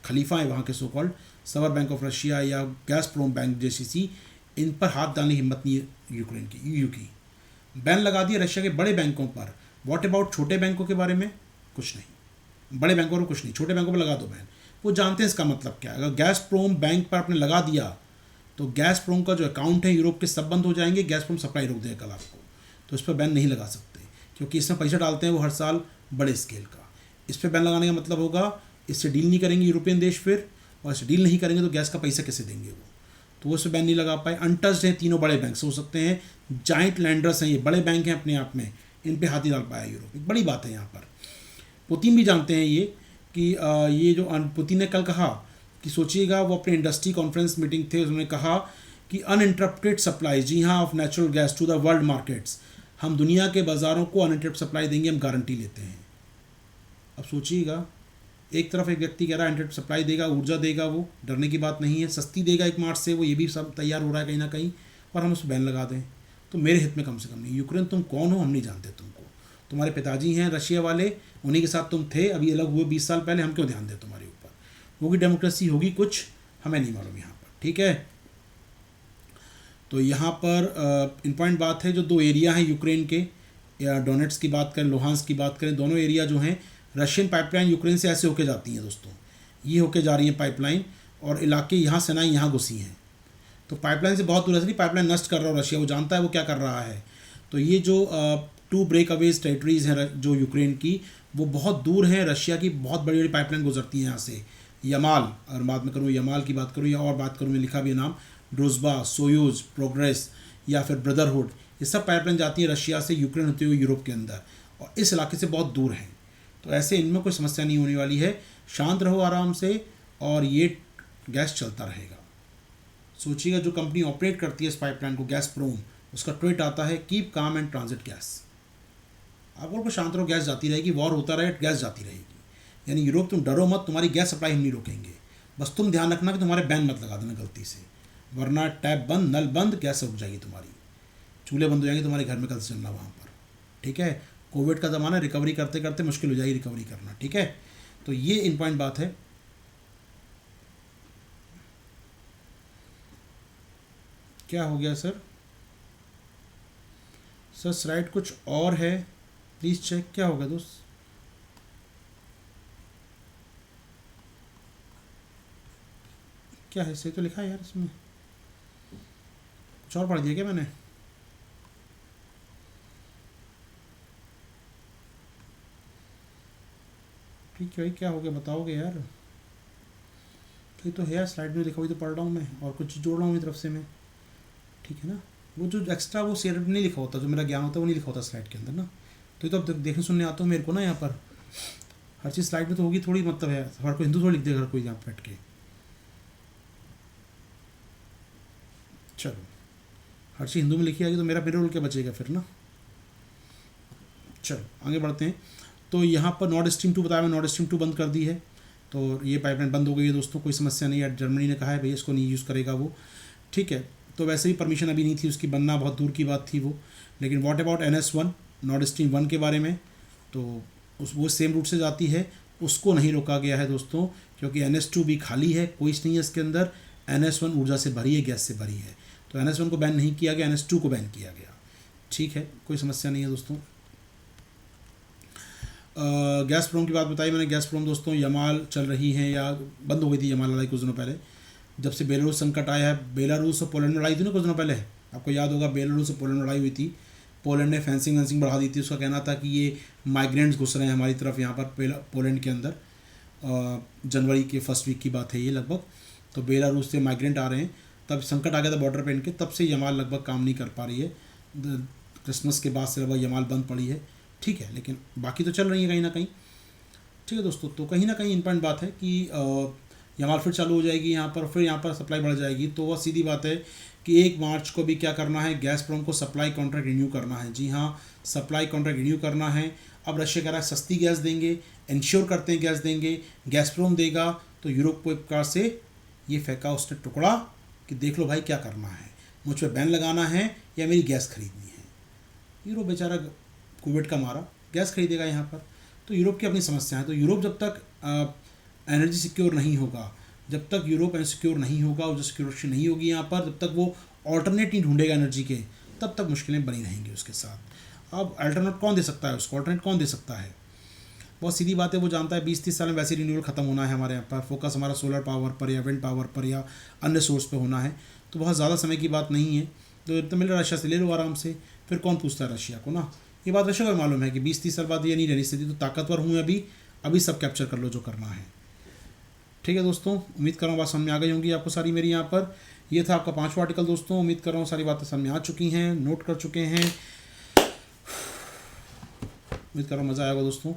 खलीफा है वहाँ के, सो कॉल्ड सवर बैंक ऑफ रशिया या गैसप्रोम बैंक JCC, इन पर हाथ डालने की हिम्मत नहीं है यूक्रेन की, EU की। बैन लगा दिया रशिया के बड़े बैंकों पर। व्हाट अबाउट छोटे बैंकों के बारे में? कुछ नहीं। बड़े बैंकों पर कुछ नहीं, छोटे बैंकों पर लगा दो बैन। वो जानते हैं इसका मतलब क्या है। अगर गैसप्रोम बैंक पर आपने लगा दिया तो गैसप्रोम का जो अकाउंट है यूरोप के सब बंद हो जाएंगे, गैसप्रोम सप्लाई रोक देगा कल आपको। तो इस पर बैन नहीं लगा सकते, क्योंकि इसमें पैसा डालते हैं वो हर साल बड़े स्केल का। इस पर बैन लगाने का मतलब होगा इससे डील नहीं करेंगे यूरोपियन देश फिर, और इससे डील नहीं करेंगे तो गैस का पैसा कैसे देंगे वो। तो वो इस पर बैन नहीं लगा पाए। अनटच्ड हैं तीनों बड़े बैंक, हो सकते हैं जाइंट लैंडर्स हैं, ये बड़े बैंक हैं अपने आप में, इन पे हाथ नहीं डाल पाया यूरोप। एक बड़ी बात है यहाँ पर। पुतिन भी जानते हैं ये कि ये जो पुतिन ने कल कहा कि सोचिएगा, वो अपने इंडस्ट्री कॉन्फ्रेंस मीटिंग थे, उन्होंने कहा कि अनइंटरप्टेड सप्लाई, जी हाँ, of natural gas to the world markets, हम दुनिया के बाज़ारों को अनलिमिटेड सप्लाई देंगे, हम गारंटी लेते हैं। अब सोचिएगा, एक तरफ एक व्यक्ति कह रहा है अनलिमिटेड सप्लाई देगा, ऊर्जा देगा, वो डरने की बात नहीं है, सस्ती देगा 1 मार्च से, वो ये भी सब तैयार हो रहा है कहीं ना कहीं, और हम उस पर बैन लगा दें तो मेरे हित में कम से कम नहीं। यूक्रेन तुम कौन हो, हम नहीं जानते तुमको, तुम्हारे पिताजी हैं रशिया वाले, उन्हीं के साथ तुम थे, अभी अलग हुए 20 साल पहले, हम क्यों ध्यान दें तुम्हारे ऊपर। होगी डेमोक्रेसी, होगी कुछ, हमें नहीं मालूम यहाँ पर, ठीक है। तो यहाँ पर इम्पॉर्टेंट बात है, जो 2 एरिया हैं यूक्रेन के, या डोनेट्स की बात करें, लोहांस की बात करें, दोनों एरिया जो हैं रशियन पाइपलाइन यूक्रेन से ऐसे होके जाती हैं दोस्तों, ये होके जा रही हैं पाइपलाइन, और इलाके यहाँ सेनाएं यहाँ घुसी हैं, तो पाइपलाइन से बहुत दूर है, पाइपलाइन नष्ट कर रहा है रशिया, वो जानता है वो क्या कर रहा है। तो ये जो 2 ब्रेक अवेज टेरिटरीज़ हैं जो यूक्रेन की, वो बहुत दूर हैं रशिया की, बहुत बड़ी बड़ी पाइपलाइन गुजरती हैं यहाँ से। यमाल, अगर बात में करूँ यमाल की बात करूँ, या और बात करूँ, मैं लिखा भी है नाम, ड्रोजबा, सोयूज, प्रोग्रेस या फिर ब्रदरहुड, ये सब पाइपलाइन जाती है रशिया से यूक्रेन होते हुए यूरोप के अंदर, और इस इलाके से बहुत दूर हैं। तो ऐसे इनमें कोई समस्या नहीं होने वाली है, शांत रहो आराम से, और ये गैस चलता रहेगा। सोचिएगा, जो कंपनी ऑपरेट करती है इस पाइपलाइन को, गैसप्रोम, उसका ट्वीट आता है keep calm and transit gas. आप बोलो शांत रहो, गैस जाती रहेगी, वॉर होता रहे, गैस जाती रहेगी। यानी यूरोप तुम डरो मत, तुम्हारी गैस सप्लाई हम नहीं रोकेंगे, बस तुम ध्यान रखना कि तुम्हारे बैन मत लगा देना गलती से, वरना टैप बंद, नल बंद, गैस रुक जाएगी तुम्हारी, चूल्हे बंद हो जाएंगे तुम्हारे घर में, कल से चलना वहाँ पर, ठीक है। कोविड का ज़माना, रिकवरी करते करते मुश्किल हो जाएगी रिकवरी करना, ठीक है। तो ये इम्पॉर्टेंट बात है। क्या हो गया सर स्लाइड कुछ और है, प्लीज़ चेक, क्या होगा दोस्त। क्या है, सही तो लिखा है यार इसमें, कुछ और पढ़ दिया क्या मैंने। ठीक है भाई, क्या हो गया बताओगे यार। ये तो है यार, स्लाइड में लिखा हुई तो पढ़ रहा हूँ मैं, और कुछ जोड़ रहा हूँ मेरी तरफ से मैं, ठीक है ना। वो जो एक्स्ट्रा वो शेयर नहीं लिखा होता, जो मेरा ज्ञान होता है वो नहीं लिखा होता स्लाइड के अंदर ना, तो ये तो अब देखने सुनने आता हूँ मेरे को ना, यहाँ पर हर चीज़ स्लाइड में तो होगी थोड़ी, मतलब है हर कोई हिंदू थोड़ी लिख देगा हर कोई यहाँ पर बैठ के। चलो, हर चीज़ हिंदू में लिखी आएगी तो मेरा रोल क्या बचेगा फिर ना। चलो आगे बढ़ते हैं। तो यहाँ पर नॉर्ड स्ट्रीम 2 बताया, मैं नॉर्ड स्ट्रीम 2 बंद कर दी है, तो ये पाइपलाइन बंद हो गई है दोस्तों, कोई समस्या नहीं है। जर्मनी ने कहा है भाई इसको नहीं यूज़ करेगा वो, ठीक है। तो वैसे भी परमिशन अभी नहीं थी उसकी, बनना बहुत दूर की बात थी वो। लेकिन what about NS1, Nord stream 1 के बारे में, तो वो सेम रूट से जाती है, उसको नहीं रोका गया है दोस्तों, क्योंकि NS2 भी खाली है, कोई नहीं है इसके अंदर, NS1 ऊर्जा से भरी है, गैस से भरी है, तो NS1 को बैन नहीं किया गया, NS2 को बैन किया गया, ठीक है, कोई समस्या नहीं है दोस्तों। गैसप्रोम की बात बताई मैंने। गैसप्रोम दोस्तों यमाल चल रही हैं, या बंद हो गई थी यमाल लड़ाई कुछ दिनों पहले, जब से बेलारूस संकट आया है। बेलारूस और पोलैंड में लड़ाई थी ना कुछ दिनों पहले, आपको याद होगा, बेलारूस और पोलैंड में लड़ाई हुई थी। पोलैंड ने फेंसिंग वेंसिंग बढ़ा दी थी, उसका कहना था कि ये माइग्रेंट्स घुस रहे हैं हमारी तरफ यहाँ पर पोलैंड के अंदर। जनवरी के फर्स्ट वीक की बात है ये लगभग, तो बेलारूस से माइग्रेंट आ रहे हैं, तब संकट आ गया था बॉर्डर पे इनके, तब से यमाल लगभग काम नहीं कर पा रही है। क्रिसमस के बाद से लगभग यमाल बंद पड़ी है, ठीक है, लेकिन बाकी तो चल रही है कहीं ना कहीं, ठीक है दोस्तों। तो कहीं ना कहीं इम्पॉर्टेंट बात है कि यमाल फिर चालू हो जाएगी यहाँ पर, फिर यहाँ पर सप्लाई बढ़ जाएगी। तो वह सीधी बात है कि 1 मार्च को भी क्या करना है, गैसप्रोम को सप्लाई कॉन्ट्रैक्ट रिन्यू करना है। जी हाँ, सप्लाई कॉन्ट्रैक्ट रिन्यू करना है। अब रशिया कह रहा है सस्ती गैस देंगे, इंश्योर करते हैं गैस देंगे, गैसप्रोम देगा, तो यूरोप को एक प्रकार से ये फेंका उसने टुकड़ा कि देख लो भाई क्या करना है, मुझ पर बैन लगाना है या मेरी गैस खरीदनी है। यूरोप बेचारा कोविड का मारा गैस खरीदेगा यहाँ पर, तो यूरोप की अपनी समस्या है। तो यूरोप जब तक एनर्जी सिक्योर नहीं होगा, जब तक यूरोप सिक्योर नहीं होगा और जो सिक्योरिटी नहीं होगी यहाँ पर, जब तक वो ऑल्टरनेट नहीं ढूंढेगा एनर्जी के, तब तक मुश्किलें बनी रहेंगी उसके साथ। अब अल्टरनेट कौन दे सकता है उसको, ऑल्टरनेट कौन दे सकता है, बहुत सीधी बात है, वो जानता है 20-30 साल में वैसे रिन्यूएबल खत्म होना है हमारे यहाँ पर, फोकस हमारा सोलर पावर पर या विंड पावर पर या अन्य सोर्स पर होना है, तो बहुत ज़्यादा समय की बात नहीं है। तो मिल रहा रशिया से ले लो आराम से, फिर कौन पूछता है रशिया को ना, ये बात रशिया को मालूम है कि 20-30 साल बाद ये नहीं रहनी स्थिति, तो ताकतवर हूँ अभी सब कैप्चर कर लो जो करना है, ठीक है दोस्तों। उम्मीद कर रहा हूँ बात समझ में आ गई होंगी आपको सारी मेरी यहाँ पर। ये था आपका 5वां आर्टिकल दोस्तों, उम्मीद कर रहा हूँ सारी बातें समझ में आ चुकी हैं, नोट कर चुके हैं, उम्मीद कर रहा हूँ मज़ा आएगा दोस्तों।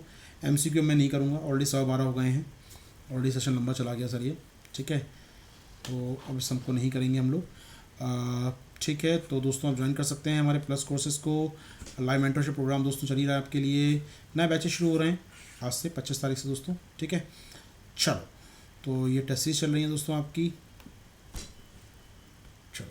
MCQ मैं नहीं करूँगा, ऑलरेडी 12:15 हो गए हैं, ऑलरेडी सेशन लंबा चला गया सर ये, ठीक है, तो अब सबको नहीं करेंगे हम लोग, ठीक है, तो दोस्तों आप ज्वाइन कर सकते हैं हमारे प्लस कोर्सेज़ को। लाइव मेंटरशिप प्रोग्राम दोस्तों चल ही रहा है आपके लिए। नए बैचेस शुरू हो रहे हैं आज से 25 तारीख से दोस्तों, ठीक है। चलो, तो ये टेस्ट सीरीज चल रही है दोस्तों आपकी।